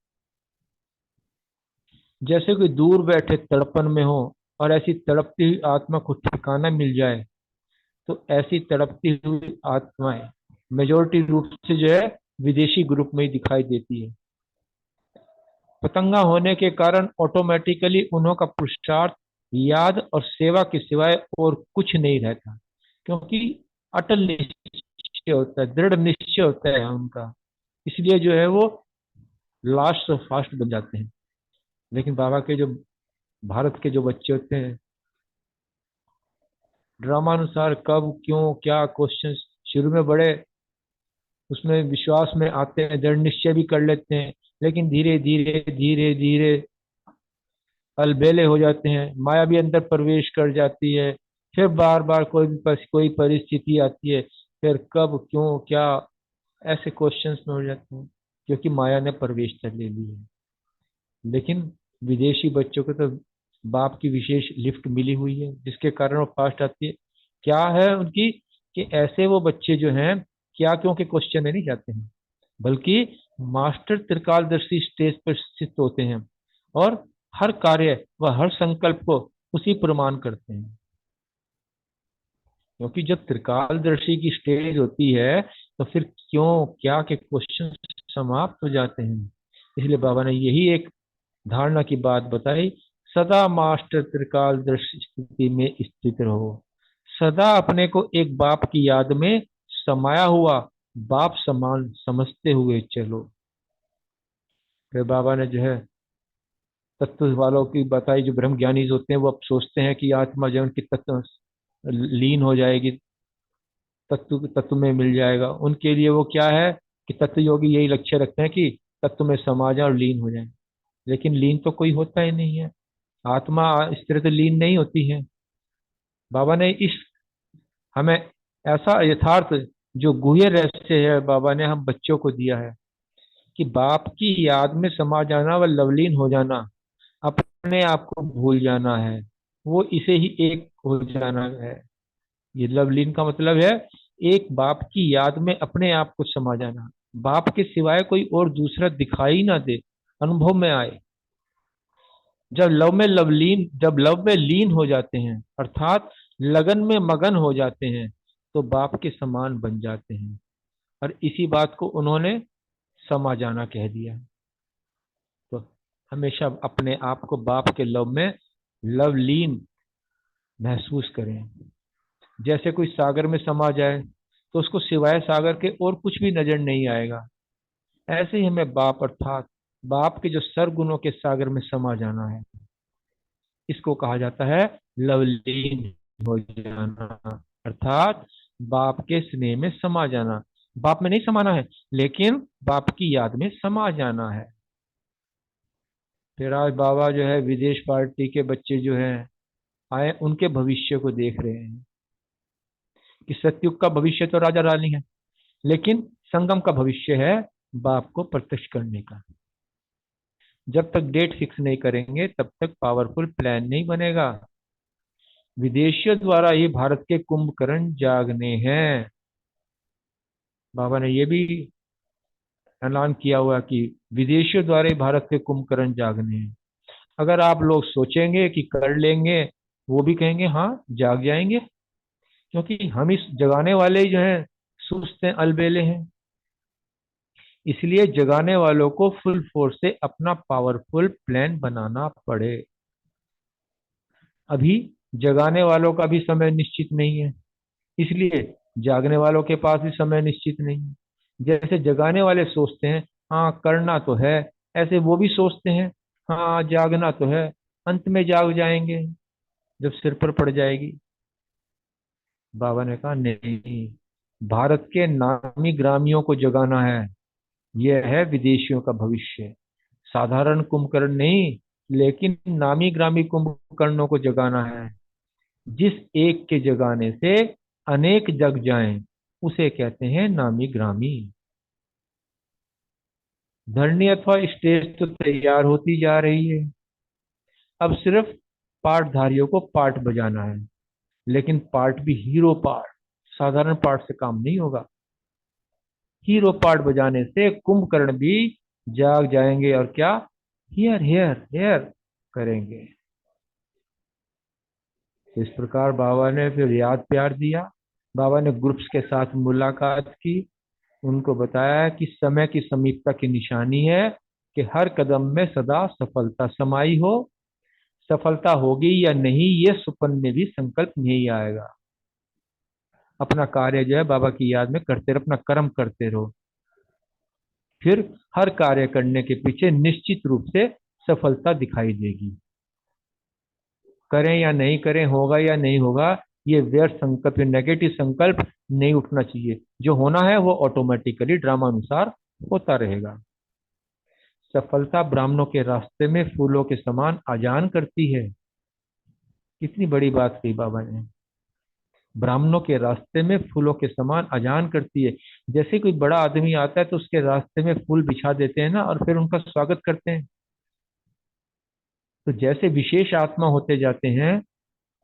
[SPEAKER 3] जैसे कोई दूर बैठे तड़पन में हो और ऐसी तड़पती हुई आत्मा को ठिकाना मिल जाए, तो ऐसी तड़पती हुई आत्माएं मेजोरिटी रूप से जो है विदेशी ग्रुप में ही दिखाई देती है। पतंगा होने के कारण ऑटोमेटिकली उन्हों का पुरुषार्थ याद और सेवा के सिवाय और कुछ नहीं रहता, क्योंकि अटल निश्चय होता है, दृढ़ निश्चय होता है उनका। इसलिए जो है वो लास्ट और फास्ट बन जाते हैं। लेकिन बाबा के जो भारत के जो बच्चे होते हैं, ड्रामानुसार कब क्यों क्या क्वेश्चन शुरू में बड़े उसमें विश्वास में आते हैं, दृढ़ निश्चय भी कर लेते हैं, लेकिन धीरे धीरे धीरे धीरे अलबेले हो जाते हैं, माया भी अंदर प्रवेश कर जाती है। फिर बार बार कोई परिस्थिति आती है, फिर कब क्यों क्या ऐसे क्वेश्चंस में हो जाते हैं, क्योंकि माया ने प्रवेश कर ले ली है। लेकिन विदेशी बच्चों को तो बाप की विशेष लिफ्ट मिली हुई है, जिसके कारण वो फास्ट आती है। क्या है उनकी कि ऐसे वो बच्चे जो हैं क्या क्यों के क्वेश्चन में नहीं जाते हैं, बल्कि मास्टर त्रिकालदर्शी स्टेज पर स्थित होते हैं और हर कार्य व हर संकल्प को उसी प्रमाण करते हैं। क्योंकि जब त्रिकालदर्शी की स्टेज होती है तो फिर क्यों क्या के क्वेश्चन समाप्त हो जाते हैं। इसलिए बाबा ने यही एक धारणा की बात बताई, सदा मास्टर त्रिकाल दृश्य स्थिति में स्थित रहो, सदा अपने को एक बाप की याद में समाया हुआ बाप समान समझते हुए चलो। फिर बाबा ने जो है तत्व वालों की बताई, जो ब्रह्म ज्ञानी होते हैं वो अब सोचते हैं कि आत्मा जब उनकी तत्व लीन हो जाएगी, तत्व तत्व में मिल जाएगा, उनके लिए वो क्या है कि तत्व योगी यही लक्ष्य रखते हैं कि तत्व में समा जाए और लीन हो जाए। लेकिन लीन तो कोई होता ही नहीं है, आत्मा इस तरह से लीन नहीं होती है। बाबा ने इस हमें ऐसा यथार्थ जो गुह्य रहस्य है बाबा ने हम बच्चों को दिया है कि बाप की याद में समा जाना व लवलीन हो जाना, अपने आप को भूल जाना है, वो इसे ही एक हो जाना है। ये लवलीन का मतलब है एक बाप की याद में अपने आप को समा जाना, बाप के सिवाय कोई और दूसरा दिखाई ना दे, अनुभव में आए। जब लव में लीन हो जाते हैं अर्थात लगन में मगन हो जाते हैं तो बाप के समान बन जाते हैं। और इसी बात को उन्होंने समा जाना कह दिया। तो हमेशा अपने आप को बाप के लव में लवलीन महसूस करें। जैसे कोई सागर में समा जाए तो उसको सिवाय सागर के और कुछ भी नजर नहीं आएगा, ऐसे ही हमें बाप अर्थात बाप के जो सरगुणों के सागर में समा जाना है, इसको कहा जाता है लवलीन हो जाना, अर्थात बाप के स्नेह में समा जाना। बाप में नहीं समाना है लेकिन बाप की याद में समा जाना है। फिर आज बाबा जो है विदेश पार्टी के बच्चे जो हैं आए, उनके भविष्य को देख रहे हैं कि सतयुग का भविष्य तो राजा रानी है, लेकिन संगम का भविष्य है बाप को प्रत्यक्ष करने का। जब तक डेट फिक्स नहीं करेंगे तब तक पावरफुल प्लान नहीं बनेगा। विदेशियों द्वारा ये भारत के कुंभकर्ण जागने हैं। बाबा ने ये भी ऐलान किया हुआ कि विदेशियों द्वारा ही भारत के कुंभकर्ण जागने हैं। अगर आप लोग सोचेंगे कि कर लेंगे, वो भी कहेंगे हाँ जाग जाएंगे, क्योंकि हम इस जगाने वाले ही जो हैं सुस्त हैं, अलबेले हैं। इसलिए जगाने वालों को फुल फोर्स से अपना पावरफुल प्लान बनाना पड़े। अभी जगाने वालों का भी समय निश्चित नहीं है, इसलिए जागने वालों के पास भी समय निश्चित नहीं है। जैसे जगाने वाले सोचते हैं हाँ करना तो है, ऐसे वो भी सोचते हैं हाँ जागना तो है, अंत में जाग जाएंगे जब सिर पर पड़ जाएगी। बाबा ने कहा नहीं, भारत के नामी ग्रामियों को जगाना है, यह है विदेशियों का भविष्य। साधारण कुंभकर्ण नहीं, लेकिन नामी ग्रामी कुंभकर्णों को जगाना है। जिस एक के जगाने से अनेक जग जाएं, उसे कहते हैं नामी ग्रामी। धरनी अथवा स्टेज तो तैयार होती जा रही है, अब सिर्फ पार्टधारियों को पार्ट बजाना है, लेकिन पार्ट भी हीरो पार्ट, साधारण पार्ट से काम नहीं होगा। हीरो पार्ट बजाने से कुंभकर्ण भी जाग जाएंगे और क्या हियर हियर हियर करेंगे। इस प्रकार बाबा ने फिर याद प्यार दिया। बाबा ने ग्रुप्स के साथ मुलाकात की, उनको बताया कि समय की समीपता की निशानी है कि हर कदम में सदा सफलता समाई हो। सफलता होगी या नहीं ये सुपन में भी संकल्प नहीं आएगा। अपना कार्य जो है बाबा की याद में करते रहो, अपना कर्म करते रहो, फिर हर कार्य करने के पीछे निश्चित रूप से सफलता दिखाई देगी। करें या नहीं करें, होगा या नहीं होगा, ये व्यर्थ संकल्प, नेगेटिव संकल्प नहीं उठना चाहिए। जो होना है वो ऑटोमेटिकली ड्रामा अनुसार होता रहेगा। सफलता ब्राह्मणों के रास्ते में फूलों के समान आजान करती है। कितनी बड़ी बात कही बाबा ने, ब्राह्मणों के रास्ते में फूलों के समान अजान करती है। जैसे कोई बड़ा आदमी आता है तो उसके रास्ते में फूल बिछा देते हैं ना, और फिर उनका स्वागत करते हैं। तो जैसे विशेष आत्मा होते जाते हैं,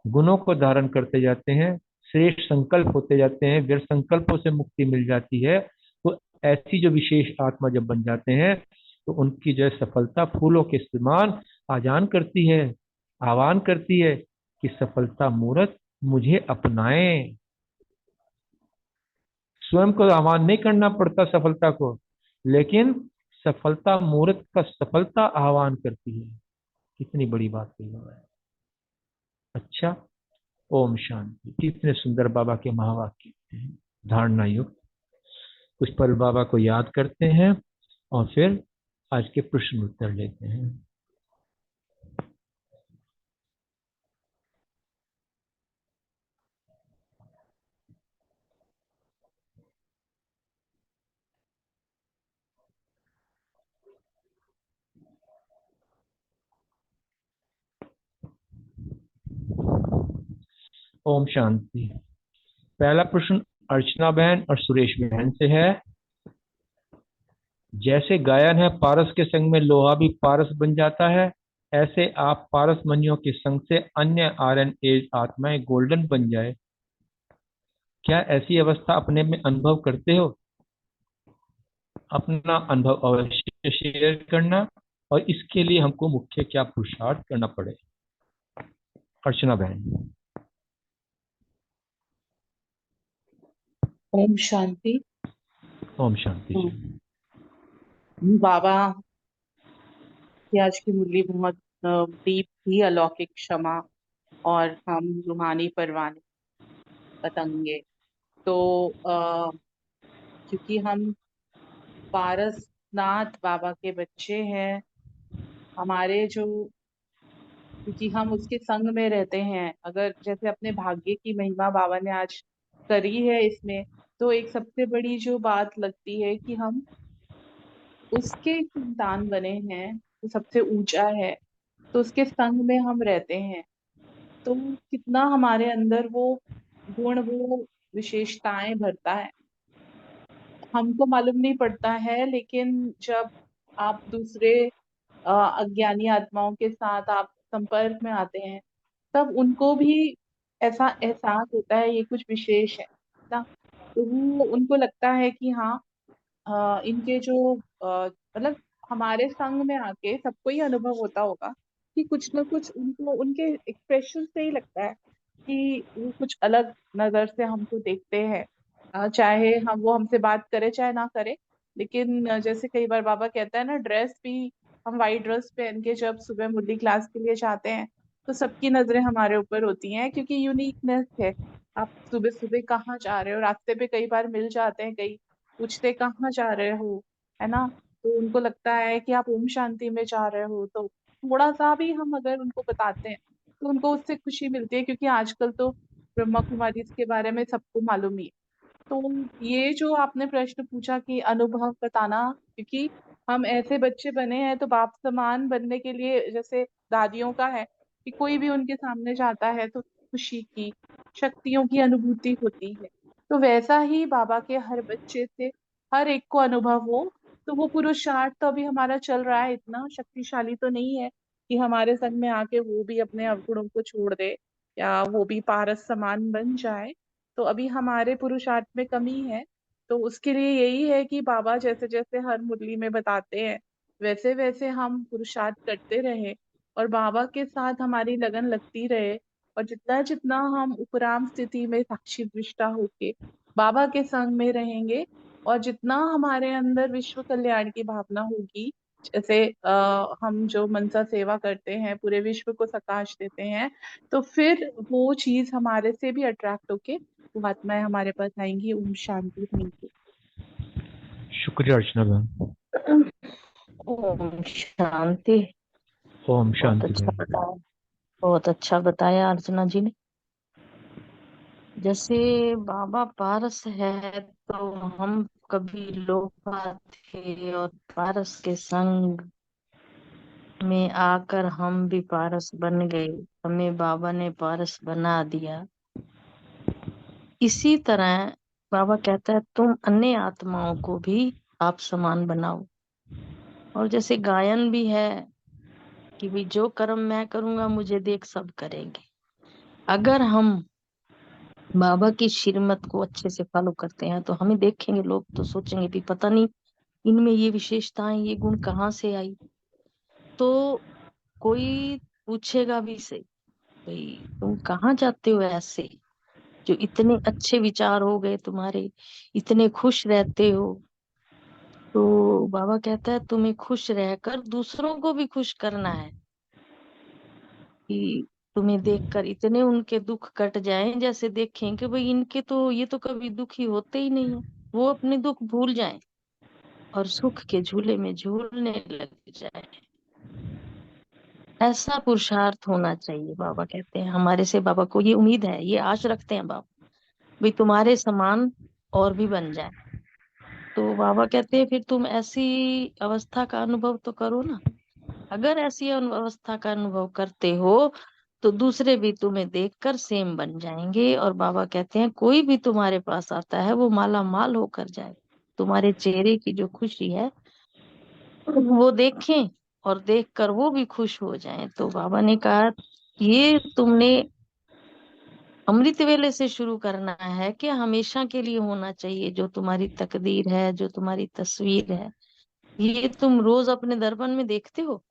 [SPEAKER 3] गुणों को धारण करते जाते हैं, श्रेष्ठ संकल्प होते जाते हैं, व्यर्थ संकल्पों से मुक्ति मिल जाती है, तो ऐसी जो विशेष आत्मा जब बन जाते हैं तो उनकी जो सफलता फूलों के समान आजान करती है, आह्वान करती है कि सफलता मूर्त मुझे अपनाएं। स्वयं को आह्वान नहीं करना पड़ता सफलता को, लेकिन सफलता मुहूर्त का सफलता आह्वान करती है। कितनी बड़ी बात कही बाबा है। अच्छा, ओम शांति। कितने सुंदर बाबा के महावाक्य हैं, धारणा युक्त। कुछ पल बाबा को याद करते हैं और फिर आज के प्रश्न उत्तर लेते हैं। ओम शांति। पहला प्रश्न अर्चना बहन और सुरेश बहन से है। जैसे गायन है पारस के संग में लोहा भी पारस बन जाता है, ऐसे आप पारस मनियों के संग से अन्य आयरन एज आत्माएं गोल्डन बन जाए। क्या ऐसी अवस्था अपने में अनुभव करते हो? अपना अनुभव अवश्य शेयर करना, और इसके लिए हमको मुख्य क्या पुरुषार्थ करना पड़े। अर्चना बहन।
[SPEAKER 4] ओम शांति।
[SPEAKER 3] ओम शांति जी।
[SPEAKER 4] बाबा की आज की मुरली बहुत डीप थी। अलौकिक क्षमा और हम रूहानी परवाने पतंगे। तो क्योंकि हम पारसनाथ बाबा के बच्चे हैं, हमारे जो क्योंकि हम उसके संग में रहते हैं, अगर जैसे अपने भाग्य की महिमा बाबा ने आज करी है इसमें, तो एक सबसे बड़ी जो बात लगती है कि हम उसके संतान बने हैं, तो सबसे ऊंचा है, तो उसके संग में हम रहते हैं। तो कितना हमारे अंदर वो गुण, वो विशेषताएं भरता है, हमको मालूम नहीं पड़ता है। लेकिन जब आप दूसरे अज्ञानी आत्माओं के साथ आप संपर्क में आते हैं, तब उनको भी ऐसा एहसास होता है ये कुछ विशेष है ना। तो वो उनको लगता है कि हाँ, इनके जो मतलब हमारे संग में आके सबको ही अनुभव होता होगा कि कुछ ना कुछ उनको उनके एक्सप्रेशन से ही लगता है कि वो कुछ अलग नजर से हमको देखते हैं। चाहे हम वो हमसे बात करे चाहे ना करे, लेकिन जैसे कई बार बाबा कहता है ना, ड्रेस भी हम वाइट ड्रेस पहन के जब सुबह मुरली क्लास के लिए जाते हैं, तो सबकी नजरें हमारे ऊपर होती हैं, क्योंकि यूनिकनेस है। आप सुबह सुबह कहाँ जा रहे हो, रास्ते पे कई बार मिल जाते हैं, कई पूछते कहाँ जा रहे हो, है ना। तो उनको लगता है कि आप ओम शांति में जा रहे हो, तो थोड़ा सा भी हम अगर उनको बताते हैं तो उनको उससे खुशी मिलती है, क्योंकि आजकल तो ब्रह्मा कुमारी के बारे में सबको मालूम ही है। तो ये जो आपने प्रश्न पूछा कि अनुभव बताना, क्योंकि हम ऐसे बच्चे बने हैं, तो बाप समान बनने के लिए जैसे दादियों का है कि कोई भी उनके सामने जाता है तो खुशी की, शक्तियों की अनुभूति होती है। तो वैसा ही बाबा के हर बच्चे से हर एक को अनुभव हो। तो वो पुरुषार्थ तो अभी हमारा चल रहा है, इतना शक्तिशाली तो नहीं है कि हमारे संग में आके वो भी अपने अवगुणों को छोड़ दे या वो भी पारस समान बन जाए। तो अभी हमारे पुरुषार्थ में कमी है। तो उसके लिए यही है कि बाबा जैसे जैसे हर मुरली में बताते हैं, वैसे वैसे हम पुरुषार्थ करते रहे और बाबा के साथ हमारी लगन लगती रहे। और जितना जितना हम उपराम स्थिति में साक्षी दृष्टा होके बाबा के संग में रहेंगे, और जितना हमारे अंदर विश्व कल्याण की भावना होगी, जैसे हम जो मनसा सेवा करते हैं, पूरे विश्व को प्रकाश देते हैं, तो फिर वो चीज हमारे से भी अट्रैक्ट होके वो आत्माएं हमारे पास आएंगी। ओम शांति। Thank you.
[SPEAKER 3] शुक्रिया अर्चना बहन।
[SPEAKER 2] ओम शांति।
[SPEAKER 3] ओम
[SPEAKER 2] बहुत
[SPEAKER 3] शांति
[SPEAKER 2] अच्छा
[SPEAKER 3] बहन।
[SPEAKER 2] बताया, बहुत अच्छा बताया अर्चना जी ने। जैसे बाबा पारस है तो हम कभी लोहा थे और पारस के संग में आकर हम भी पारस बन गए, हमें बाबा ने पारस बना दिया। इसी तरह बाबा कहता है तुम अन्य आत्माओं को भी आप समान बनाओ। और जैसे गायन भी है कि भी जो कर्म मैं करूंगा मुझे देख सब करेंगे। अगर हम बाबा की श्रीमत को अच्छे से फॉलो करते हैं तो हमें देखेंगे लोग तो सोचेंगे भी पता नहीं इनमें ये विशेषताएं ये गुण कहाँ से आई। तो कोई पूछेगा भी सही, भाई तुम कहाँ जाते हो ऐसे जो इतने अच्छे विचार हो गए तुम्हारे, इतने खुश रहते हो। तो बाबा कहता है तुम्हें खुश रहकर दूसरों को भी खुश करना है, कि तुम्हें देखकर इतने उनके दुख कट जाएं, जैसे देखें कि भाई इनके तो ये तो कभी दुखी होते ही नहीं है, वो अपने दुख भूल जाएं और सुख के झूले में झूलने लग जाएं। ऐसा पुरुषार्थ होना चाहिए, बाबा कहते हैं हमारे से। बाबा को ये उम्मीद है, ये आश रखते हैं बाबा, भाई तुम्हारे समान और भी बन जाए। तो बाबा कहते हैं फिर तुम ऐसी अवस्था का अनुभव तो करो ना। अगर ऐसी अवस्था का अनुभव करते हो तो दूसरे भी तुम्हें देखकर सेम बन जाएंगे। और बाबा कहते हैं कोई भी तुम्हारे पास आता है वो माला माल होकर जाए, तुम्हारे चेहरे की जो खुशी है वो देखें और देखकर वो भी खुश हो जाएं। तो बाबा ने कहा ये तुमने अमृत वेले से शुरू करना है कि हमेशा के लिए होना चाहिए। जो तुम्हारी तकदीर है, जो तुम्हारी तस्वीर है, ये तुम रोज अपने दर्पण में देखते हो।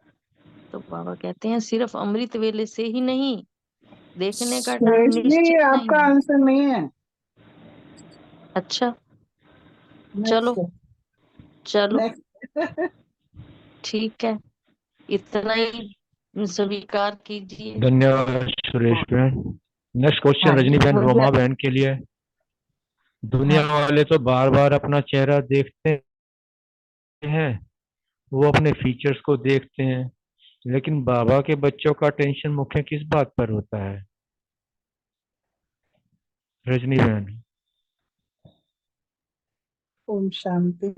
[SPEAKER 2] तो बाबा कहते हैं सिर्फ अमृत वेले से ही नहीं, देखने का टाइम
[SPEAKER 5] सुरेश जी,
[SPEAKER 2] निश्चित नहीं
[SPEAKER 5] आपका
[SPEAKER 2] है।
[SPEAKER 5] आंसर नहीं है।
[SPEAKER 2] अच्छा, चलो
[SPEAKER 5] नेक्स्ट।
[SPEAKER 2] चलो
[SPEAKER 5] नेक्स्ट।
[SPEAKER 2] ठीक है, इतना ही स्वीकार कीजिए।
[SPEAKER 3] धन्यवाद सुरेश बहन। नेक्स्ट क्वेश्चन
[SPEAKER 2] हाँ
[SPEAKER 3] रजनी
[SPEAKER 2] जी,
[SPEAKER 3] बहन,
[SPEAKER 2] मुझे
[SPEAKER 3] रोमा बहन के लिए। दुनिया
[SPEAKER 2] हाँ
[SPEAKER 3] वाले तो बार बार अपना चेहरा देखते हैं, वो अपने फीचर्स को देखते हैं, लेकिन बाबा के बच्चों का टेंशन मुख्य किस बात पर होता है? रजनी बहन।
[SPEAKER 5] ओम शांति।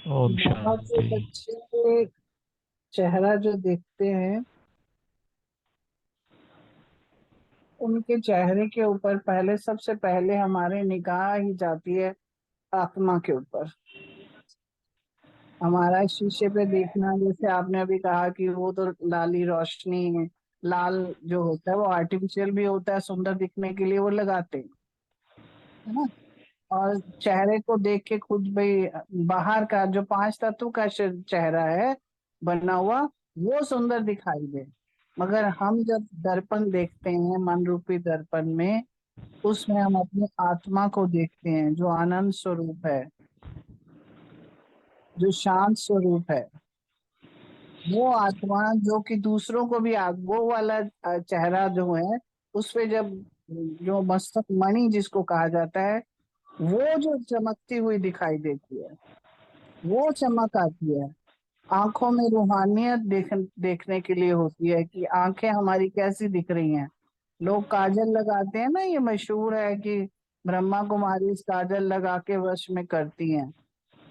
[SPEAKER 3] ओम
[SPEAKER 5] बाबा के
[SPEAKER 3] शांति।
[SPEAKER 5] बच्चे चेहरा जो देखते हैं, उनके चेहरे के ऊपर पहले, सबसे पहले हमारी निगाह ही जाती है आत्मा के ऊपर। हमारा शीशे पे देखना, जैसे आपने अभी कहा कि वो तो लाली रोशनी है, लाल जो होता है वो आर्टिफिशियल भी होता है, सुंदर दिखने के लिए वो लगाते हैं, है ना। और चेहरे को देख के खुद भाई, बाहर का जो पांच तत्व का चेहरा है बना हुआ, वो सुंदर दिखाई दे। मगर हम जब दर्पण देखते हैं, मन रूपी दर्पण में, उसमें हम अपनी आत्मा को देखते हैं, जो आनंद स्वरूप है, जो शांत स्वरूप है। वो आत्मा जो कि दूसरों को भी वो वाला चेहरा जो है, उस पे जब जो मस्तक मणि जिसको कहा जाता है, वो जो चमकती हुई दिखाई देती है, वो चमक आती है। आंखों में रूहानियत देखने के लिए होती है कि आंखें हमारी कैसी दिख रही हैं। लोग काजल लगाते हैं ना, ये मशहूर है कि ब्रह्मा कुमारी इस काजल लगा के वश में करती हैं,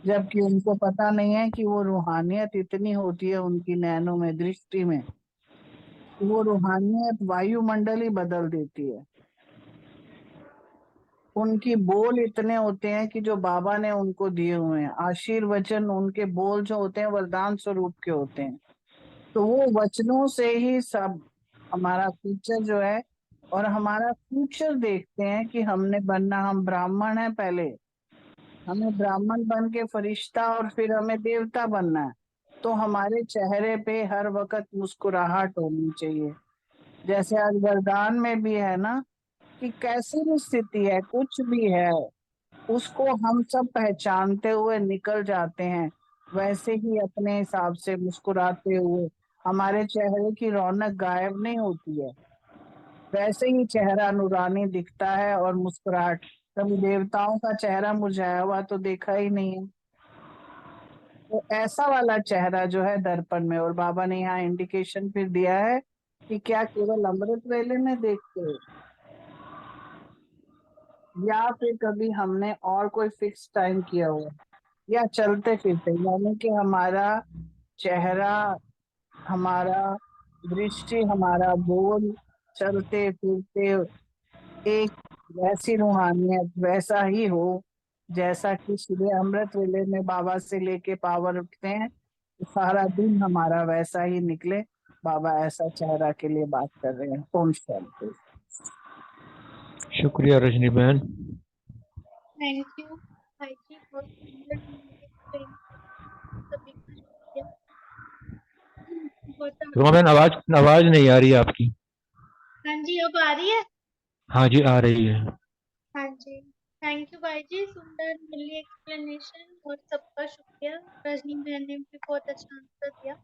[SPEAKER 5] जबकि उनको पता नहीं है कि वो रूहानियत इतनी होती है उनकी नैनों में, दृष्टि में, कि वो रूहानियत वायुमंडल ही बदल देती है। उनकी बोल इतने होते हैं कि जो बाबा ने उनको दिए हुए हैं आशीर्वचन, उनके बोल जो होते हैं वरदान स्वरूप के होते हैं। तो वो वचनों से ही सब हमारा फ्यूचर जो है, और हमारा फ्यूचर देखते हैं कि हमने बनना, हम ब्राह्मण हैं पहले, हमें ब्राह्मण बन के फरिश्ता और फिर हमें देवता बनना है। तो हमारे चेहरे पे हर वक्त मुस्कुराहट होनी चाहिए। जैसे आज वरदान में भी है ना, कि कैसी भी स्थिति है, कुछ भी है, उसको हम सब पहचानते हुए निकल जाते हैं, वैसे ही अपने हिसाब से मुस्कुराते हुए। हमारे चेहरे की रौनक गायब नहीं होती है, वैसे ही चेहरा नूरानी दिखता है और मुस्कुराहट। कभी देवताओं का चेहरा मुरझाया हुआ तो देखा ही नहीं है। तो ऐसा वाला चेहरा जो है दर्पण में, और बाबा ने यहाँ इंडिकेशन फिर दिया है कि क्या केवल अमृत वेले में देखते हो, या फिर कभी हमने और कोई फिक्स टाइम किया हुआ, या चलते फिरते, यानी कि हमारा चेहरा, हमारा दृष्टि, हमारा बोल, चलते फिरते एक वैसी रूहानियत वैसा ही हो, जैसा कि सुबह अमृत वेले में बाबा से लेके पावर उठते हैं, तो सारा दिन हमारा वैसा ही निकले। बाबा ऐसा चेहरा के लिए बात कर रहे हैं। ओम शांति।
[SPEAKER 3] शुक्रिया रजनी बहन।
[SPEAKER 1] थैंक यू भाई जी, बहुत सुंदर उन्होंने explain किया। सभी का शुक्रिया। बहुत
[SPEAKER 3] रोमा बहन, आवाज आवाज नहीं आ रही है आपकी।
[SPEAKER 1] हाँ जी, अब आ रही है।
[SPEAKER 3] हाँ जी, आ रही है।
[SPEAKER 1] हाँ जी, थैंक यू भाई जी, सुंदर मिली एक्सप्लेनेशन और सबका शुक्रिया। रजनी बहन ने भी बहुत अच्छा आंसर दिया।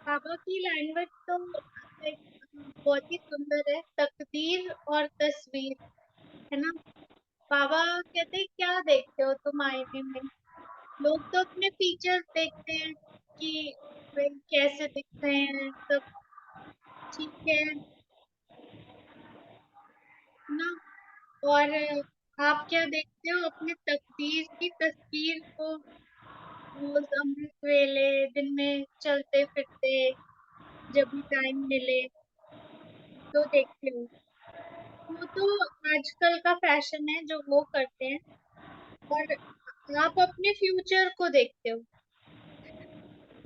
[SPEAKER 1] बाबा की लैंग्वेज तो like, बहुत ही सुंदर है। तकदीर और तस्वीर, है ना। बाबा कहते हैं क्या देखते हो तुम आईने में। लोग तो अपने फीचर्स देखते हैं कि वे कैसे दिख रहे हैं, सब ठीक है ना। और आप क्या देखते हो, अपने तकदीर की तस्वीर को। रोज अमृत वेले, दिन में चलते फिरते, जब भी टाइम मिले तो देखते हो। वो तो आजकल का फैशन है जो वो करते हैं। और आप अपने फ्यूचर को देखते हो।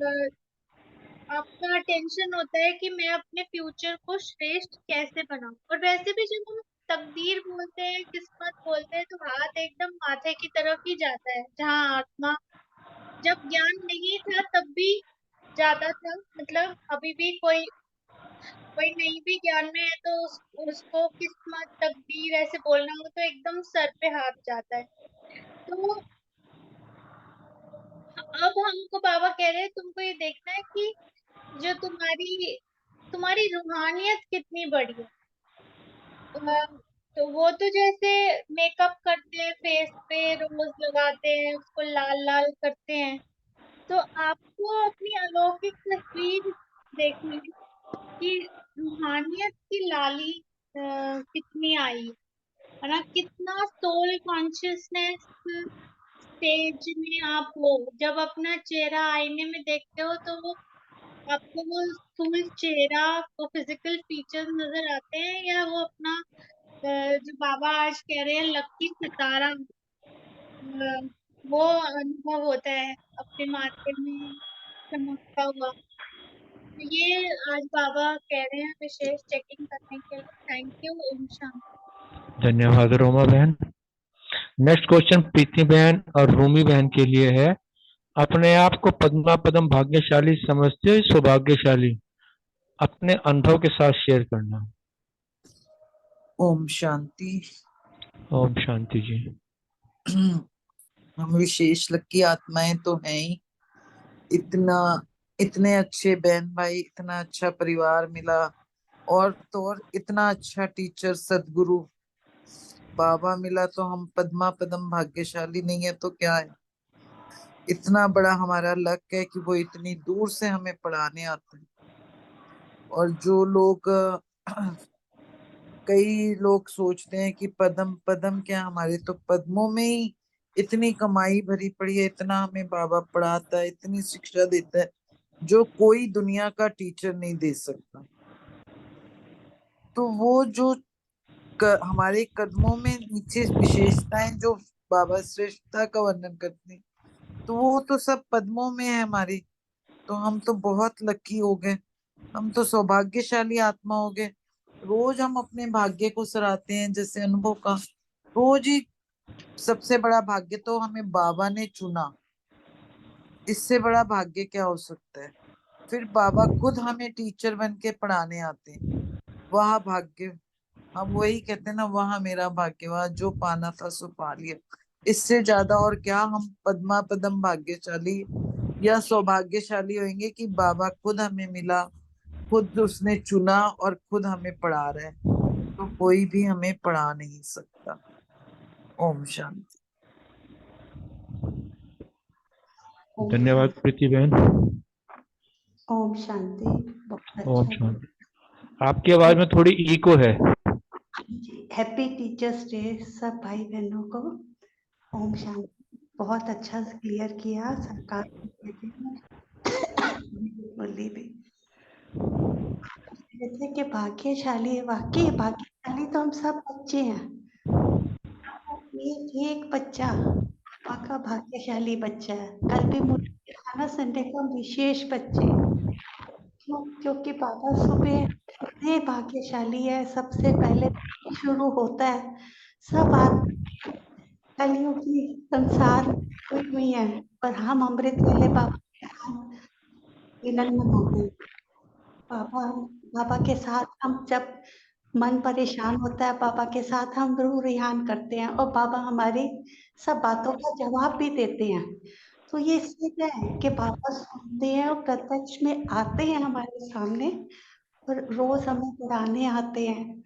[SPEAKER 1] अ, आपका टेंशन होता है कि मैं अपने फ्यूचर को श्रेष्ठ कैसे बनाऊं। और वैसे भी जब हम तकदीर बोलते हैं, किस्मत बोलते हैं, तो हाथ एकदम माथे की तरफ ही जाता है, जहाँ आत्मा। जब ज्ञान नहीं था तब भी जाता था। मतलब अभी भी कोई कोई नहीं भी ज्ञान में है तो उसको किस्मत तकदीर ऐसे बोलना हो तो एकदम सर पे हाथ जाता है। तो अब हमको बाबा कह रहे हैं तुमको ये देखना है कि जो तुम्हारी रूहानियत कितनी बड़ी है। अ, तो वो तो जैसे मेकअप करते हैं, फेस पे रोज लगाते हैं, उसको लाल लाल करते हैं। तो आपको अपनी अलौकिक तस्वीर देखनी है कि रूहानियत की लाली कितनी आई है ना। कितना सोल कॉन्शियसनेस स्टेज में आप हो। जब अपना चेहरा आईने में देखते हो तो वो आपको वो स्थूल चेहरा, वो फिजिकल फीचर्स नजर आते हैं, या वो अपना जो बाबा आज कह रहे हैं लकी सितारा, वो अनुभव होता है अपने माथे में चमकता हुआ। तो ये आज बाबा कह रहे हैं विशेष चेकिंग करने के लिए। Thank you. ओम शांति।
[SPEAKER 3] धन्यवाद रोमा बहन। नेक्स्ट क्वेश्चन प्रीति बहन और रूमी बहन के लिए है। अपने आप को पद्मा पदम भाग्यशाली समझते हो या सौभाग्यशाली? अपने अनुभव के साथ शेयर करना।
[SPEAKER 6] ओम शांति।
[SPEAKER 3] ओम शांति जी।
[SPEAKER 6] हम विशेष लकी आत्माएं तो हैं ही। इतने अच्छे बहन भाई, इतना अच्छा परिवार मिला, और तो और इतना अच्छा टीचर सदगुरु बाबा मिला, तो हम पद्मा पदम भाग्यशाली नहीं है तो क्या है। इतना बड़ा हमारा लक है कि वो इतनी दूर से हमें पढ़ाने आते हैं। और जो लोग कई लोग सोचते हैं कि पद्म पद्म क्या, हमारे तो पद्मों में ही इतनी कमाई भरी पड़ी है। इतना हमें बाबा पढ़ाता है, इतनी शिक्षा देता है जो कोई दुनिया का टीचर नहीं दे सकता। तो वो जो हमारे कदमों में नीचे विशेषताएं जो बाबा श्रेष्ठता का वर्णन करते हैं, तो वो तो सब पद्मों में है हमारी। तो हम तो बहुत लकी हो गए, हम तो सौभाग्यशाली आत्मा हो गए। रोज हम अपने भाग्य को सराहते हैं, जैसे अनुभव का रोज ही। सबसे बड़ा भाग्य तो हमें बाबा ने चुना, इससे बड़ा भाग्य क्या हो सकता है। फिर बाबा खुद हमें टीचर बन के पढ़ाने आते हैं, वह भाग्य। हम वही कहते हैं ना, वह मेरा भाग्य, वह जो पाना था सो पा लिया। इससे ज्यादा और क्या हम पद्मा पदम भाग्यशाली या सौभाग्यशाली होंगे कि बाबा खुद हमें मिला, खुद उसने चुना और खुद हमें पढ़ा रहा है। तो कोई भी हमें पढ़ा नहीं सकता। ओम शांति।
[SPEAKER 3] धन्यवाद प्रीति बहन।
[SPEAKER 7] ओम शांति। बहुत
[SPEAKER 3] ओम
[SPEAKER 7] अच्छा।
[SPEAKER 3] शांति। आपकी आवाज में थोड़ी इको है।
[SPEAKER 7] हैप्पी टीचर्स डे सब भाई बहनों को। ओम शांति। बहुत अच्छा क्लियर किया सरकार बोली भी। जैसे कि भाग्यशाली, वाकई भाग्यशाली तो हम सब बच्चे हैं। एक एक बच्चा आपका भाग्यशाली बच्चा है। कल भी मुझे खाना संडे का विशेष बच्चे, क्योंकि बाबा सुबह इतने भाग्यशाली है। सबसे पहले शुरू होता है, सब कलयुगी संसार में हुई हुई है, पर हम अमृत वेले बाबा के साथ विलग्न हो गए। बाबा बाबा के साथ हम जब मन परेशान होता है बाबा के साथ, हम रू रिहान करते हैं और बाबा हमारी सब बातों का जवाब भी देते हैं। तो ये इसलिए क्या है कि बाबा सुनते हैं और प्रत्यक्ष में आते हैं हमारे सामने और रोज हमें पढ़ाने आते हैं।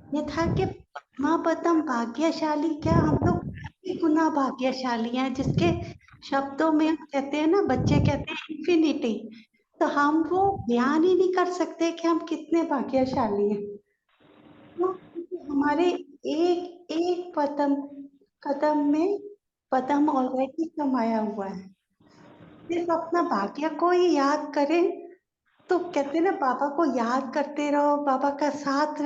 [SPEAKER 7] ये था कि माँ पतम भाग्यशाली, क्या हम लोग कई गुना भाग्यशाली हैं, जिसके शब्दों में हम कहते हैं ना, बच्चे कहते हैं इंफिनिटी, तो हम वो बयान ही नहीं कर सकते कि हम कितने भाग्यशाली हैं। तो हमारे एक एक कदम में पदम ऑलरेडी कमाया हुआ है। सिर्फ अपना भाग्य को ही याद करें, तो कहते हैं ना, बाबा को याद करते रहो, बाबा का साथ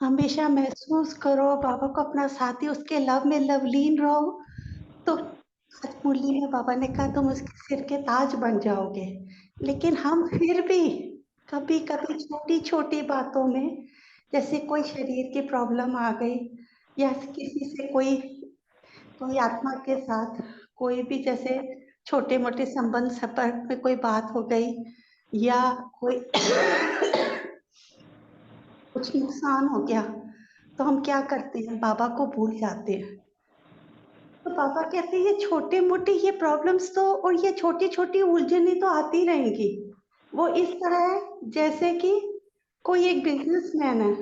[SPEAKER 7] हमेशा महसूस करो, बाबा को अपना साथी, उसके लव में लवलीन रहो। तो आज मुरली में बाबा ने कहा तुम उसके सिर के ताज बन जाओगे। लेकिन हम फिर भी कभी कभी छोटी छोटी बातों में, जैसे कोई शरीर की प्रॉब्लम आ गई या किसी से कोई आत्मा के साथ कोई भी, जैसे छोटे मोटे संबंध संपर्क में कोई बात हो गई या कोई कुछ नुकसान हो गया, तो हम क्या करते हैं, बाबा को भूल जाते हैं। तो बाबा कहते हैं ये छोटे मोटे ये प्रॉब्लम्स तो और ये छोटी छोटी उलझने तो आती रहेंगी। वो इस तरह है जैसे कि कोई एक बिजनेसमैन है,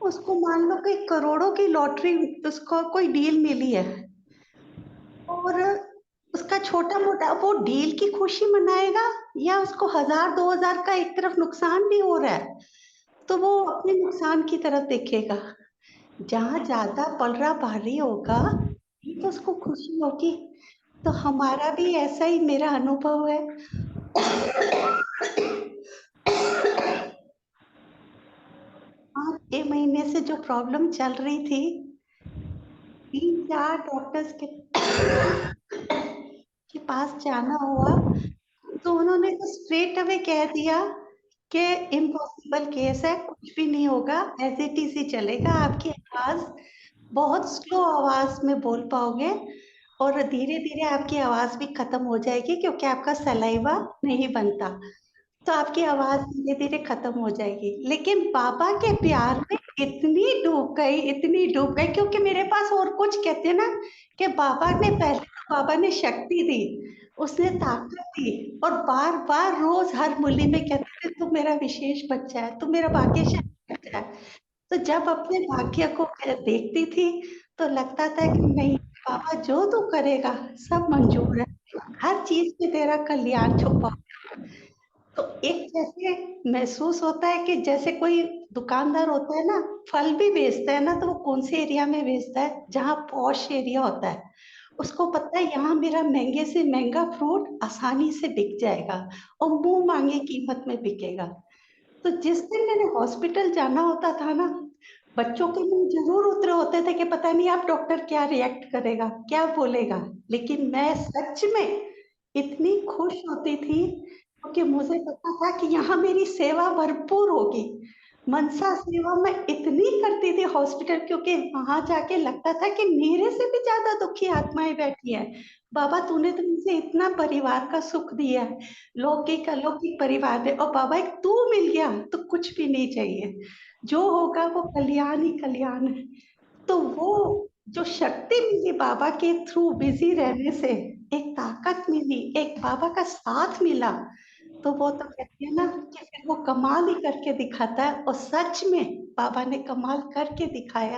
[SPEAKER 7] उसको मान लो कि करोड़ों की लॉटरी, उसको कोई डील मिली है और उसका छोटा मोटा वो डील की खुशी मनाएगा या उसको 1000-2000 का एक तरफ नुकसान भी हो रहा है तो वो अपने नुकसान की तरफ देखेगा। जहाँ ज्यादा पलड़ा भारी होगा तो उसको खुशी होगी। तो हमारा भी ऐसा ही मेरा अनुभव है। 5-6 महीने से जो प्रॉब्लम चल रही थी, 3-4 डॉक्टर्स के पास जाना हुआ, तो उन्होंने तो स्ट्रेट अवे कह दिया कि इम्पॉसिबल केस है, कुछ भी नहीं होगा, एज इट इज ही चलेगा, आपकी आवाज बहुत स्लो आवाज में बोल पाओगे और धीरे धीरे आपकी आवाज भी खत्म हो जाएगी क्योंकि आपका सलाइवा नहीं बनता, तो आपकी आवाज धीरे धीरे खत्म हो जाएगी। लेकिन बाबा के प्यार में इतनी डूब गई क्योंकि मेरे पास और कुछ, कहते हैं ना कि बाबा ने पहले तो बाबा ने शक्ति दी, उसने ताकत दी और बार बार रोज हर मुरली में कहते थे तू मेरा विशेष बच्चा है, तू मेरा भाग्यशाली बच्चा है। तो जब अपने भाग्य को देखती थी तो लगता था कि नहीं बाबा जो तू करेगा सब मंजूर है, हर चीज में तेरा कल्याण छुपा। तो एक जैसे महसूस होता है कि जैसे कोई दुकानदार होता है ना, फल भी बेचता है ना, तो वो कौन से एरिया में बेचता है, जहाँ पॉश एरिया होता है, उसको पता है यहाँ मेरा महंगे से महंगा फ्रूट आसानी से बिक जाएगा और मुंह मांगे कीमत में बिकेगा। तो जिस दिन मैंने हॉस्पिटल जाना होता था ना, बच्चों के मुंह जरूर उतरे होते थे कि पता नहीं आप डॉक्टर क्या रिएक्ट करेगा, क्या बोलेगा, लेकिन मैं सच में इतनी खुश होती थी क्योंकि मुझे पता था कि यहाँ मेरी सेवा भरपूर होगी। मनसा सेवा मैं इतनी करती थी हॉस्पिटल, क्योंकि वहां जाके लगता था कि मेरे से भी ज्यादा दुखी आत्माएं बैठी है। बाबा तूने तो मुझे इतना परिवार का सुख दिया है, लौकिक अलौकिक परिवार में, और बाबा एक तू मिल गया तो कुछ भी नहीं चाहिए, जो होगा वो कल्याण ही कल्याण है। तो वो जो शक्ति मिली बाबा के थ्रू बिजी रहने से, एक ताकत मिली, एक बाबा का साथ मिला, तो वो तो कहते हैं ना कि फिर वो कमाल ही करके दिखाता है, और सच में बाबा ने कमाल करके दिखाया।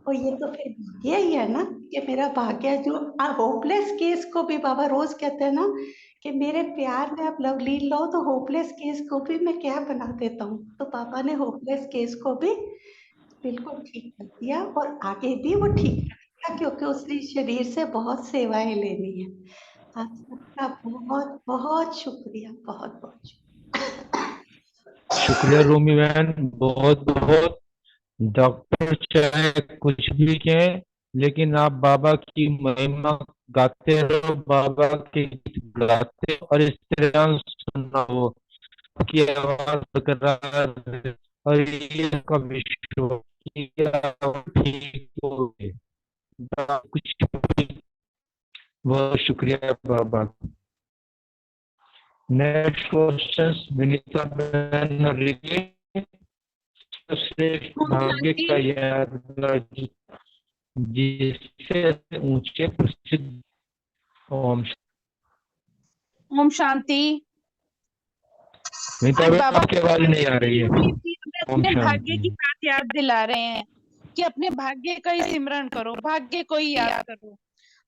[SPEAKER 7] और ये तो फिर भाग्य ही है ना कि मेरा भाग्य, जो होपलेस केस को भी बाबा रोज कहते हैं ना कि मेरे प्यार में आप लवलीन लो तो होपलेस केस को भी मैं क्या बना देता हूँ। तो बाबा ने होपलेस केस को भी बिल्कुल ठीक कर दिया और आगे भी वो ठीक करेगा क्योंकि उसने शरीर से बहुत सेवाएं लेनी है। आप सबका बहुत बहुत शुक्रिया, बहुत बहुत
[SPEAKER 3] शुक्रिया रूमी बहन, बहुत बहुत। डॉक्टर चाहे कुछ भी कहें, लेकिन आप बाबा की महिमा गाते रहो, बाबा के गीत गाते और इस तरह सुनना हो कि आवाज बरकरार रहे और ये का विश्व कि आप ठीक हो गए। कुछ भी बहुत शुक्रिया बाबा। नेक्स्ट क्वेश्चन विनीता बहन और रिकी। श्रेष्ठ
[SPEAKER 1] ओम
[SPEAKER 3] भाग्य
[SPEAKER 1] शांति।
[SPEAKER 3] का यादगार जिससे ऊंचे प्रसिद्ध। ओम
[SPEAKER 4] ओम शांति।
[SPEAKER 3] विनीता
[SPEAKER 4] आज
[SPEAKER 3] बहन
[SPEAKER 4] बाबा
[SPEAKER 3] आपकी आवाज नहीं आ रही है।
[SPEAKER 4] हमें
[SPEAKER 3] ओम
[SPEAKER 4] अपने भाग्य की
[SPEAKER 3] शांति।
[SPEAKER 4] बात याद दिला रहे हैं कि अपने भाग्य का ही सिमरन करो, भाग्य को ही याद करो।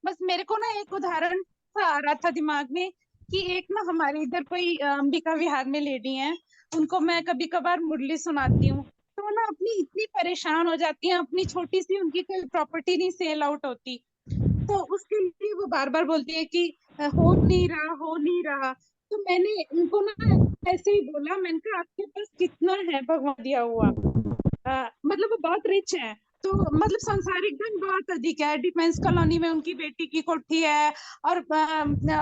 [SPEAKER 4] बस मेरे को ना एक उदाहरण सा आ रहा था दिमाग में कि एक ना हमारे इधर कोई अंबिका विहार में लेडी हैं, उनको मैं कभी कभार मुरली सुनाती हूँ, तो वो ना अपनी इतनी परेशान हो जाती हैं, अपनी छोटी सी उनकी कोई प्रॉपर्टी नहीं सेल आउट होती, तो उसके लिए वो बार बार बोलती है कि हो नहीं रहा, हो नहीं रहा। तो मैंने उनको ना ऐसे ही बोला, मैंने कहा आपके पास कितना है भगवान दिया हुआ? मतलब वो बहुत रिच है, तो मतलब सांसारिक धन बहुत अधिक है। डिफेंस कॉलोनी में उनकी बेटी की कोठी है और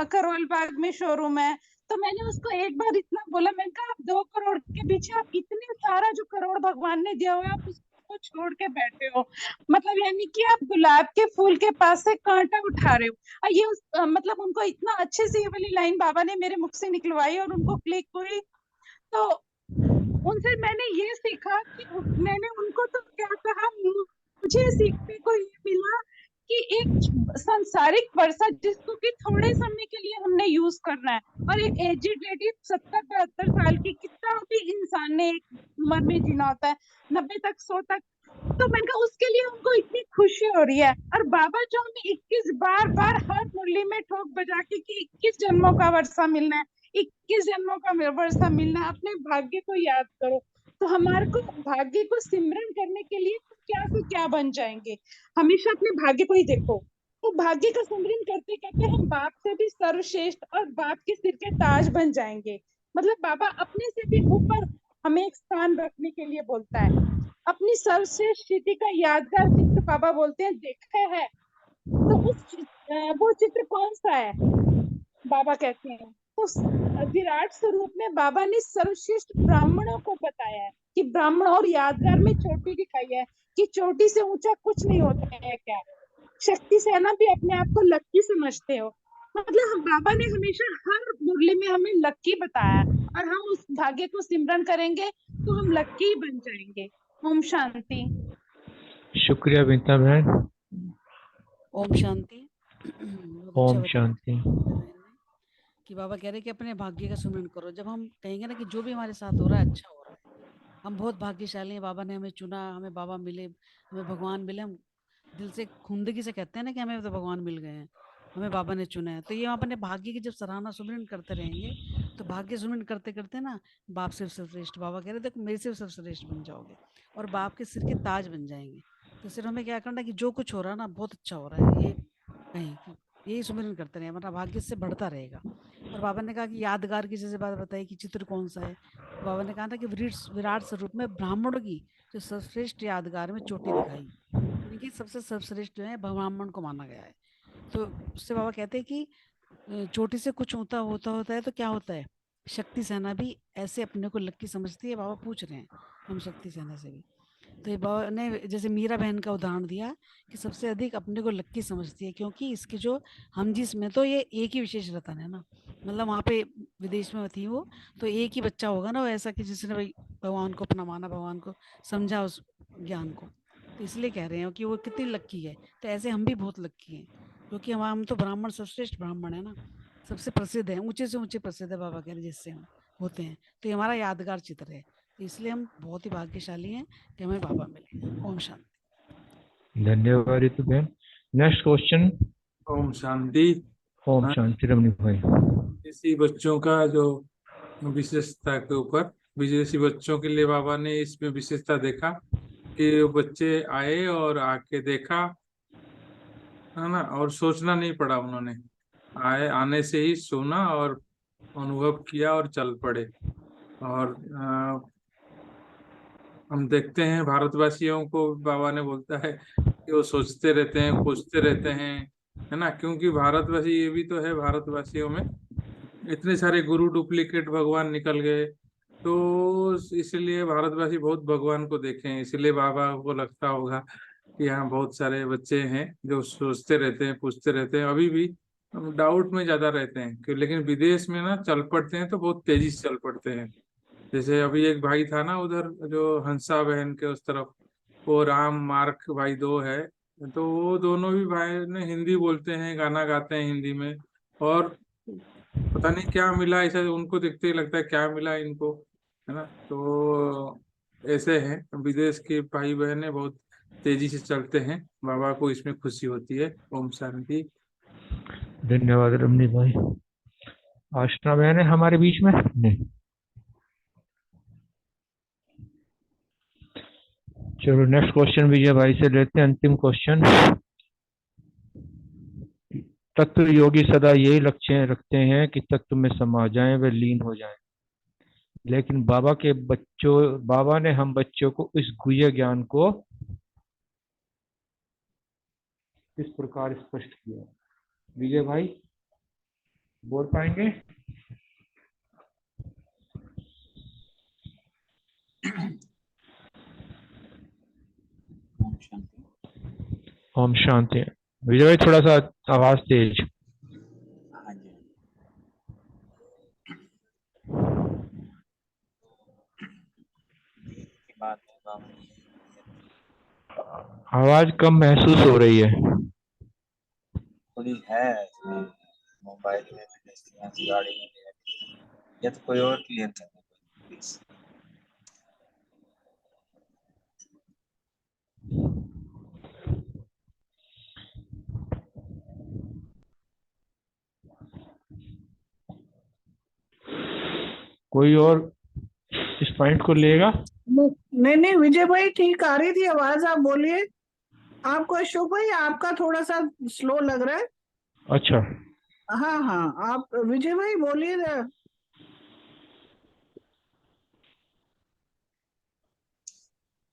[SPEAKER 4] करोल बाग में शोरूम है। तो मैंने उसको एक बार इतना बोला, मैंने कहा आप 2 करोड़ के पीछे आप इतने सारा जो करोड़ भगवान ने दिया हुआ है आप उसको छोड़ के बैठे हो, मतलब यानी कि आप गुलाब के फूल के पास से कांटा उठा रहे हो। और ये मतलब उनको इतना अच्छे से ये वाली लाइन बाबा ने मेरे मुख से निकलवाई और उनको क्लिक हुई। तो उनसे मैंने ये सीखा कि मैंने उनको तो क्या कहा, मुझे सीखने को ये मिला कि एक सांसारिक वर्षा जिसको कि थोड़े समय के लिए हमने यूज करना है, और एक एजेड लेडी 70-72 साल की, कितना भी इंसान ने एक उम्र में जीना होता है, 90 तक 100 तक, तो मैंने कहा उसके लिए उनको इतनी खुशी हो रही है। और बाबा जो हमें 21 बार बार हर मुरली में ठोक बजा के कि 21 जन्मों का वर्षा मिलना है, 21 जन्मों का वर्षा मिलना है, अपने भाग्य को याद करो। तो हमारे को भाग्य को सिमरन करने के लिए क्या से क्या बन जाएंगे, हमेशा अपने भाग्य को ही देखो। तो भाग्य का सिमरन करते करते हम बाप से भी सर्वश्रेष्ठ और बाप के सिर के ताज बन जाएंगे। मतलब बाबा अपने से भी ऊपर हमें एक स्थान रखने के लिए बोलता है। अपनी सर्वश्रेष्ठ स्थिति का यादगार चित्र बाबा बोलते हैं देखा है, तो वो चित्र कौन सा है? बाबा कहते हैं तो विराट स्वरूप में बाबा ने सर्वश्रेष्ठ ब्राह्मणों को बताया है कि ब्राह्मण, और यादगार में चोटी दिखाई है कि चोटी से ऊंचा कुछ नहीं होता है क्या। शक्ति सेना भी अपने आप को लक्की समझते हो, मतलब हम बाबा ने हमेशा हर मुरली में हमें लक्की बताया है, और हम उस भाग्य को सिमरन करेंगे तो हम लक्की बन जाएंगे। ओम शांति।
[SPEAKER 3] शुक्रिया विनीता बहन।
[SPEAKER 8] ओम शांति। बहुत अच्छा
[SPEAKER 3] ओम
[SPEAKER 8] बताया
[SPEAKER 3] शांति।
[SPEAKER 8] बहन ने कि बाबा कह रहे हैं कि अपने भाग्य का सुमरन करो। जब हम कहेंगे ना कि जो भी हमारे साथ हो रहा है अच्छा हो रहा है, हम बहुत भाग्यशाली हैं, बाबा ने हमें चुना, हमें बाबा मिले, हमें भगवान मिले, हम दिल से खुंदगी से कहते हैं ना कि हमें तो भगवान मिल गए हैं, हमें बाबा ने चुना है। तो ये हम अपने भाग्य की जब सराहना सुमरन करते रहेंगे तो भाग्य सुमरन करते करते ना बाप से सर्वश्रेष्ठ, बाबा कह रहे देखो मेरे से सर्वश्रेष्ठ बन जाओगे और बाप के सिर के ताज बन जाएंगे। तो सिर्फ हमें क्या करना है कि जो कुछ हो रहा है ना बहुत अच्छा हो रहा है, ये कहीं कि यही सुमिरन करते रहे, हमारा भाग्य से बढ़ता रहेगा। और बाबा ने कहा कि यादगार की जैसे बात बताई कि चित्र कौन सा है, तो बाबा ने कहा था कि विराट स्वरूप में ब्राह्मणों की जो सर्वश्रेष्ठ यादगार में चोटी दिखाई, यानी कि सबसे सर्वश्रेष्ठ जो है ब्राह्मण को माना गया है। तो उससे बाबा कहते हैं कि चोटी से कुछ होता है तो क्या होता है, शक्ति सेना भी ऐसे अपने को लक्की समझती है। बाबा पूछ रहे हैं हम शक्ति सेना से भी, तो ये बाबा ने जैसे मीरा बहन का उदाहरण दिया कि सबसे अधिक अपने को लक्की समझती है, क्योंकि इसके जो हम जिसमें तो ये एक ही विशेष रतन है ना, मतलब वहाँ पे विदेश में थी वो, तो एक ही बच्चा होगा ना वो ऐसा कि जिसने भाई भगवान को अपना माना, भगवान को समझा उस ज्ञान को, तो इसलिए कह रहे हैं कि वो कितनी लक्की है। तो ऐसे हम भी बहुत लक्की हैं, क्योंकि हम तो ब्राह्मण सर्वश्रेष्ठ ब्राह्मण है ना, सबसे प्रसिद्ध है, ऊंचे से ऊंचे प्रसिद्ध है बाबा कह रहे जिससे हम होते हैं। तो ये हमारा यादगार चित्र है, तो इसलिए हम बहुत ही भाग्यशाली हैं कि हमें बाबा मिले। ओम शांति।
[SPEAKER 3] धन्यवाद रितु बहन। Next question.
[SPEAKER 9] ओम शांति।
[SPEAKER 3] ओम शांति रमनी भाई।
[SPEAKER 9] विदेशी बच्चों का जो विशेषता के ऊपर, विदेशी बच्चों के लिए बाबा ने इसमें विशेषता देखा कि वो बच्चे आए और आके देखा है ना, और सोचना नहीं पड़ा, उन्होंने आने से ही सुना और अनुभव किया और चल पड़े। और हम देखते हैं भारतवासियों को बाबा ने बोलता है कि वो सोचते रहते हैं, पूछते रहते हैं, है ना, क्योंकि भारतवासी ये भी तो है, भारतवासियों में इतने सारे गुरु डुप्लीकेट भगवान निकल गए, तो इसलिए भारतवासी बहुत भगवान को देखें, इसलिए बाबा को लगता होगा कि यहाँ बहुत सारे बच्चे हैं जो सोचते रहते हैं, पूछते रहते हैं, अभी भी डाउट में ज्यादा रहते हैं कि, लेकिन विदेश में ना चल पड़ते हैं तो बहुत तेजी से चल पड़ते हैं। जैसे अभी एक भाई था ना उधर जो हंसा बहन के उस तरफ, वो राम मार्क भाई दो है, तो वो दोनों भी भाई ने हिंदी बोलते हैं, गाना गाते हैं हिंदी में, और पता नहीं क्या मिला ऐसा, उनको देखते ही लगता है क्या मिला इनको, है ना। तो ऐसे हैं विदेश के भाई बहन बहुत तेजी से चलते हैं, बाबा को इसमें खुशी होती है। ओम शांति।
[SPEAKER 3] धन्यवाद रमनी भाई। आशना बहन है हमारे बीच में? नहीं। चलो नेक्स्ट क्वेश्चन विजय भाई से लेते हैं, अंतिम क्वेश्चन। तत्व योगी सदा यही लक्ष्य रखते हैं कि तत्व में समा जाएं व लीन हो जाएं, लेकिन बाबा ने हम बच्चों को इस गुह्य ज्ञान को किस प्रकार स्पष्ट किया? विजय भाई बोल पाएंगे? ओम शांति। विजय भाई थोड़ा सा आवाज तेज।
[SPEAKER 10] हाँ जी। की बात है बाबा,
[SPEAKER 3] आवाज कम महसूस हो रही है।
[SPEAKER 10] थोड़ी है इसमें, मोबाइल में भी जैसे यहाँ से गाड़ी में भी है, या तो कोई और क्लियर करना प्लीज।
[SPEAKER 3] कोई और इस पॉइंट को लेगा?
[SPEAKER 5] नहीं नहीं विजय भाई ठीक आ रही थी आवाज, आप बोलिए। आपको अशोक भाई आपका थोड़ा सा स्लो लग रहा है।
[SPEAKER 3] अच्छा।
[SPEAKER 5] हाँ हाँ आप विजय भाई बोलिए।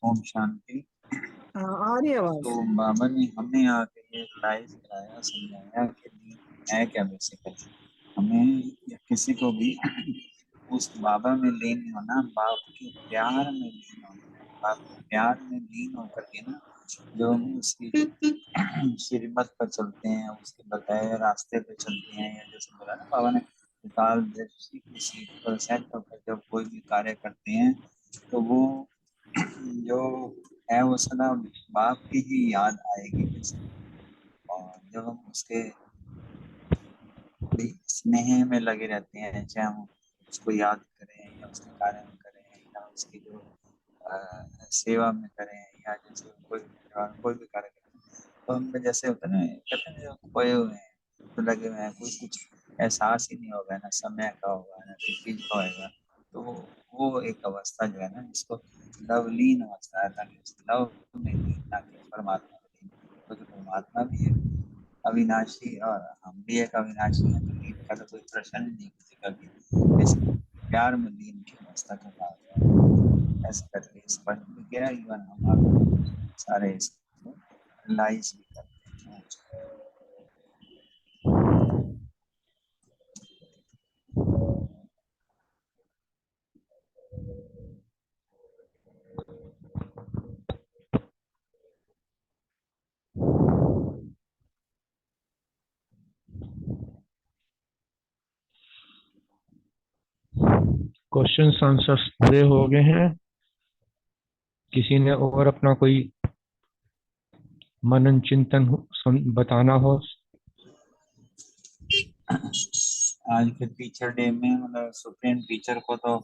[SPEAKER 10] ओम शांति।
[SPEAKER 5] हाँ आ रही है आवाज।
[SPEAKER 10] तो बाबा ने हमें आके ये रियलाइज कराया, समझाया कि दीन है क्या बेसिकली। हमें या किसी को भी उस बाबा में लीन होना, बाप के प्यार में लीन होना, बाप के प्यार में लीन होकर के ना जो हम उसकी श्रीमत पर चलते हैं, उसके बताए रास्ते पे चलते हैं, या जैसे बोला ना बाबा ने, काल दृष्टि की सीट पर सेट होकर जब कोई भी कार्य करते हैं तो वो जो है वो सदा बाप की ही याद आएगी वैसे। और जब हम उसके स्नेह में लगे रहते हैं, चाहे हम उसको याद करें या उसके कार्य में करें या उसकी जो सेवा में करें, या जैसे कोई भी कार्य करें, तो उनमें जैसे होता है ना, कहते हैं जो खोए हुए हैं तो लगे हुए हैं, कुछ कुछ एहसास ही नहीं होगा ना समय का होगा ना किस चीज का होगा। तो वो एक अवस्था जो है ना, जिसको लवलीन अवस्था है, लव में लीन, ना कि परमात्मा में लीन। तो जो परमात्मा भी है अविनाशी और हम भी एक अविनाशी हैं, तो लीन का तो कोई प्रश्न ही नहीं किसी का भी। इस प्यार में लीन की अवस्था का भाव है, ऐसे करके स्पष्ट भी किया। इवन हम आप सारे इसको रियलाइज भी करते हैं।
[SPEAKER 3] क्वेश्चन आंसर्स पूरे हो गए हैं। किसी ने और अपना कोई मनन चिंतन बताना हो?
[SPEAKER 10] आज के टीचर डे में मतलब सुप्रीम टीचर को तो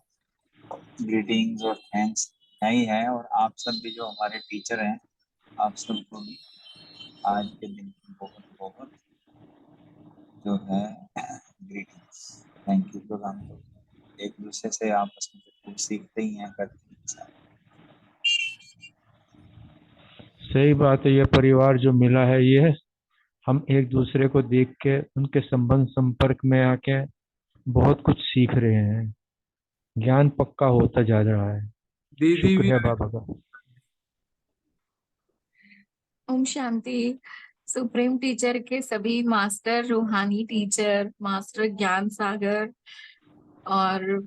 [SPEAKER 10] ग्रीटिंग्स और थैंक्स है ही है, और आप सब भी जो हमारे टीचर हैं, आप सबको भी आज के दिन की बहुत बहुत जो है ग्रीटिंग्स, थैंक यू। तो हम तो एक दूसरे से आपस में कुछ सीखते ही हैं, करते हैं।
[SPEAKER 3] सही बात है। ये परिवार जो मिला है, ये हम एक दूसरे को देख के उनके संबंध संपर्क में आके बहुत कुछ सीख रहे हैं। ज्ञान पक्का होता जा रहा है।
[SPEAKER 9] दीदी भी
[SPEAKER 3] शुक्रिया बाबा का।
[SPEAKER 11] ओम शांति। सुप्रीम टीचर के सभी मास्टर, रूहानी टीचर, मास्टर ज्ञान सागर और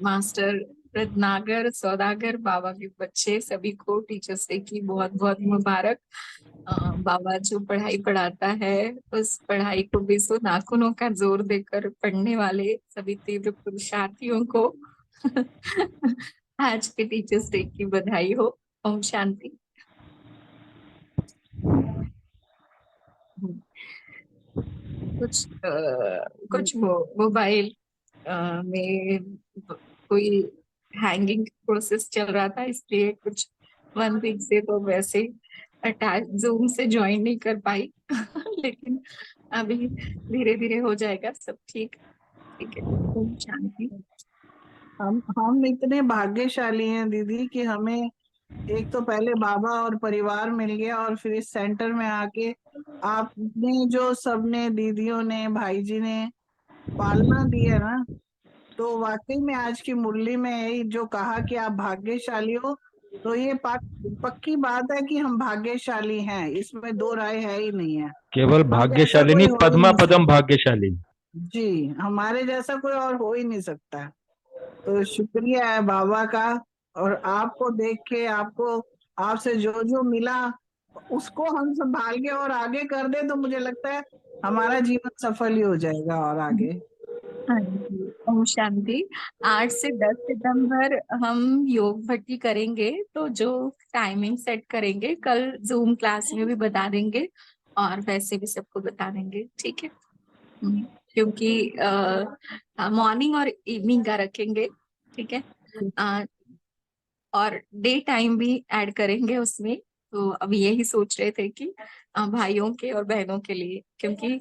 [SPEAKER 11] मास्टर रत्नाकर, सौदागर, बाबा के बच्चे, सभी को टीचर्स डे की बहुत बहुत मुबारक। बाबा जो पढ़ाई पढ़ाता है उस पढ़ाई को भी सो नाखूनों का जोर देकर पढ़ने वाले सभी तीव्र पुरुषार्थियों को आज के टीचर्स डे की बधाई हो। ओम शांति। कुछ मोबाइल में कोई हैंगिंग प्रोसेस चल रहा था, इसलिए कुछ 1 वीक से तो वैसे अटैच जूम से ज्वाइन नहीं कर पाई लेकिन अभी धीरे धीरे हो जाएगा सब ठीक। ठीक है, ओम शांति।
[SPEAKER 5] हम इतने भाग्यशाली हैं दीदी कि हमें एक तो पहले बाबा और परिवार मिल गया और फिर इस सेंटर में आके आपने जो सबने दीदियों ने भाई जी ने पालना दी है ना, तो वाकई में आज की मुरली में यही जो कहा कि आप भाग्यशाली हो, तो ये पक्की बात है कि हम भाग्यशाली हैं, इसमें दो राय है ही नहीं है।
[SPEAKER 3] केवल भाग्यशाली नहीं, पद्मा पदम भाग्यशाली।
[SPEAKER 5] जी, हमारे जैसा कोई और हो ही नहीं सकता। तो शुक्रिया है बाबा का, और आपको देख के आपसे जो मिला उसको हम संभाल के और आगे कर दे तो मुझे लगता है हमारा जीवन सफल ही हो जाएगा और आगे।
[SPEAKER 11] हाँ जी, ओम शांति। 8 से 10 सितंबर हम योग भट्टी करेंगे, तो जो टाइमिंग सेट करेंगे कल जूम क्लास में भी बता देंगे और वैसे भी सबको बता देंगे, ठीक है। क्योंकि मॉर्निंग और इवनिंग का रखेंगे, ठीक है। और डे टाइम भी ऐड करेंगे उसमें। तो अब यही सोच रहे थे कि भाइयों के और बहनों के लिए, क्योंकि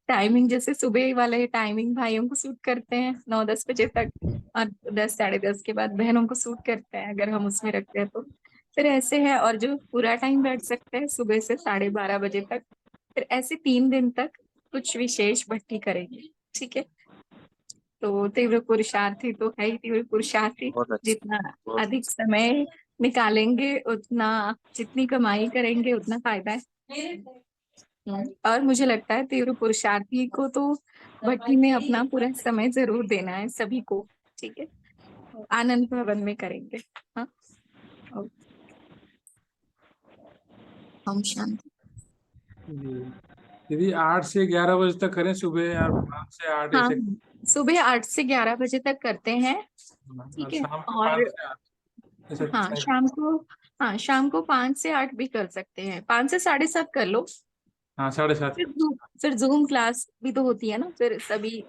[SPEAKER 11] टाइमिंग जैसे सुबह वाले टाइमिंग भाइयों को सूट करते हैं 9-10 बजे तक, और 10 साढ़े 10 के बाद बहनों को सूट करते हैं अगर हम उसमें रखते हैं तो फिर ऐसे है। और जो पूरा टाइम बैठ सकते हैं सुबह से 12:30 बजे तक, फिर ऐसे 3 दिन तक कुछ विशेष भट्टी करेंगे, ठीक है। तो तीव्र पुरुषार्थी तो है ही, तीव्र पुरुषार्थी जितना अधिक समय निकालेंगे उतना, जितनी कमाई करेंगे उतना फायदा है। और मुझे लगता है तीव्र पुरुषार्थी को तो भट्टी में अपना पूरा समय जरूर देना है सभी को, ठीक है। आनंद भवन में करेंगे। हाँ, ओम शांति।
[SPEAKER 9] दीदी 8 से 11 बजे तक करें सुबह, और 5 से 8
[SPEAKER 11] हाँ,
[SPEAKER 9] ऐसे
[SPEAKER 11] सुबह 8 से 11 बजे तक करते हैं, ठीक है।
[SPEAKER 9] शाम को
[SPEAKER 11] और
[SPEAKER 9] 5 से 8 ऐसे
[SPEAKER 11] हाँ, शाम को 5 से 8 भी कर सकते हैं, 5 से 7:30 कर लो।
[SPEAKER 9] हाँ, 7:30।
[SPEAKER 11] फिर जूम क्लास भी तो होती है ना, फिर सभी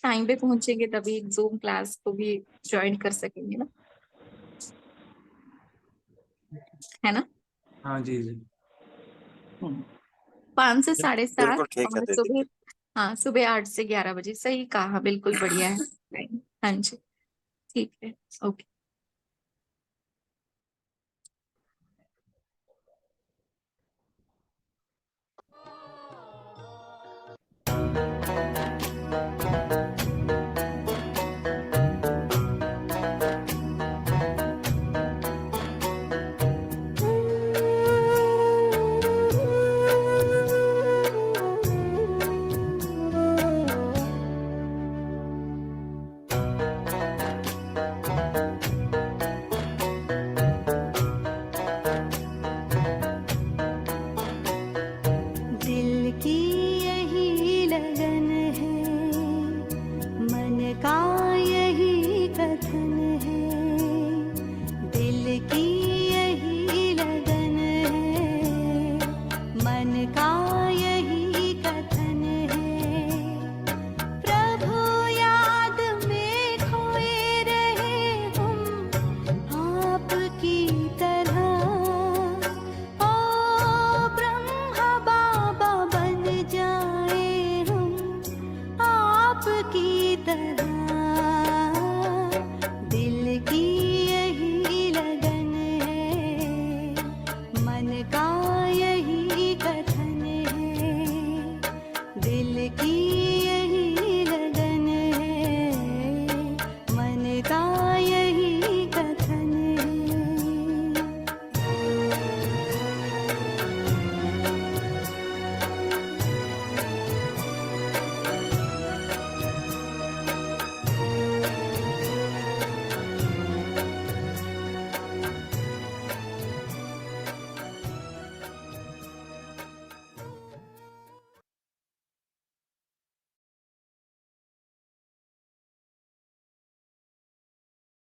[SPEAKER 11] टाइम पे पहुंचेंगे तभी जूम क्लास को भी ज्वाइन कर सकेंगे ना, है ना।
[SPEAKER 9] हाँ जी जी।
[SPEAKER 11] 5 से 7:30
[SPEAKER 10] बिल्कुल ठीक है
[SPEAKER 11] और
[SPEAKER 10] दीदी।
[SPEAKER 11] सुबह, हाँ, सुबह 8 से 11 बजे। सही कहा, बिल्कुल बढ़िया है। हाँ जी, ठीक है, ओके।
[SPEAKER 12] दिल की यही लगन है, मन का यही कथन है। दिल की यही लगन है, मन का यही कथन है। प्रभु याद में खोए रहे हम आपकी तरह। ओ ब्रह्मा बाबा बन जाए हम आपकी तरह। दिल की यही लगन है, मन का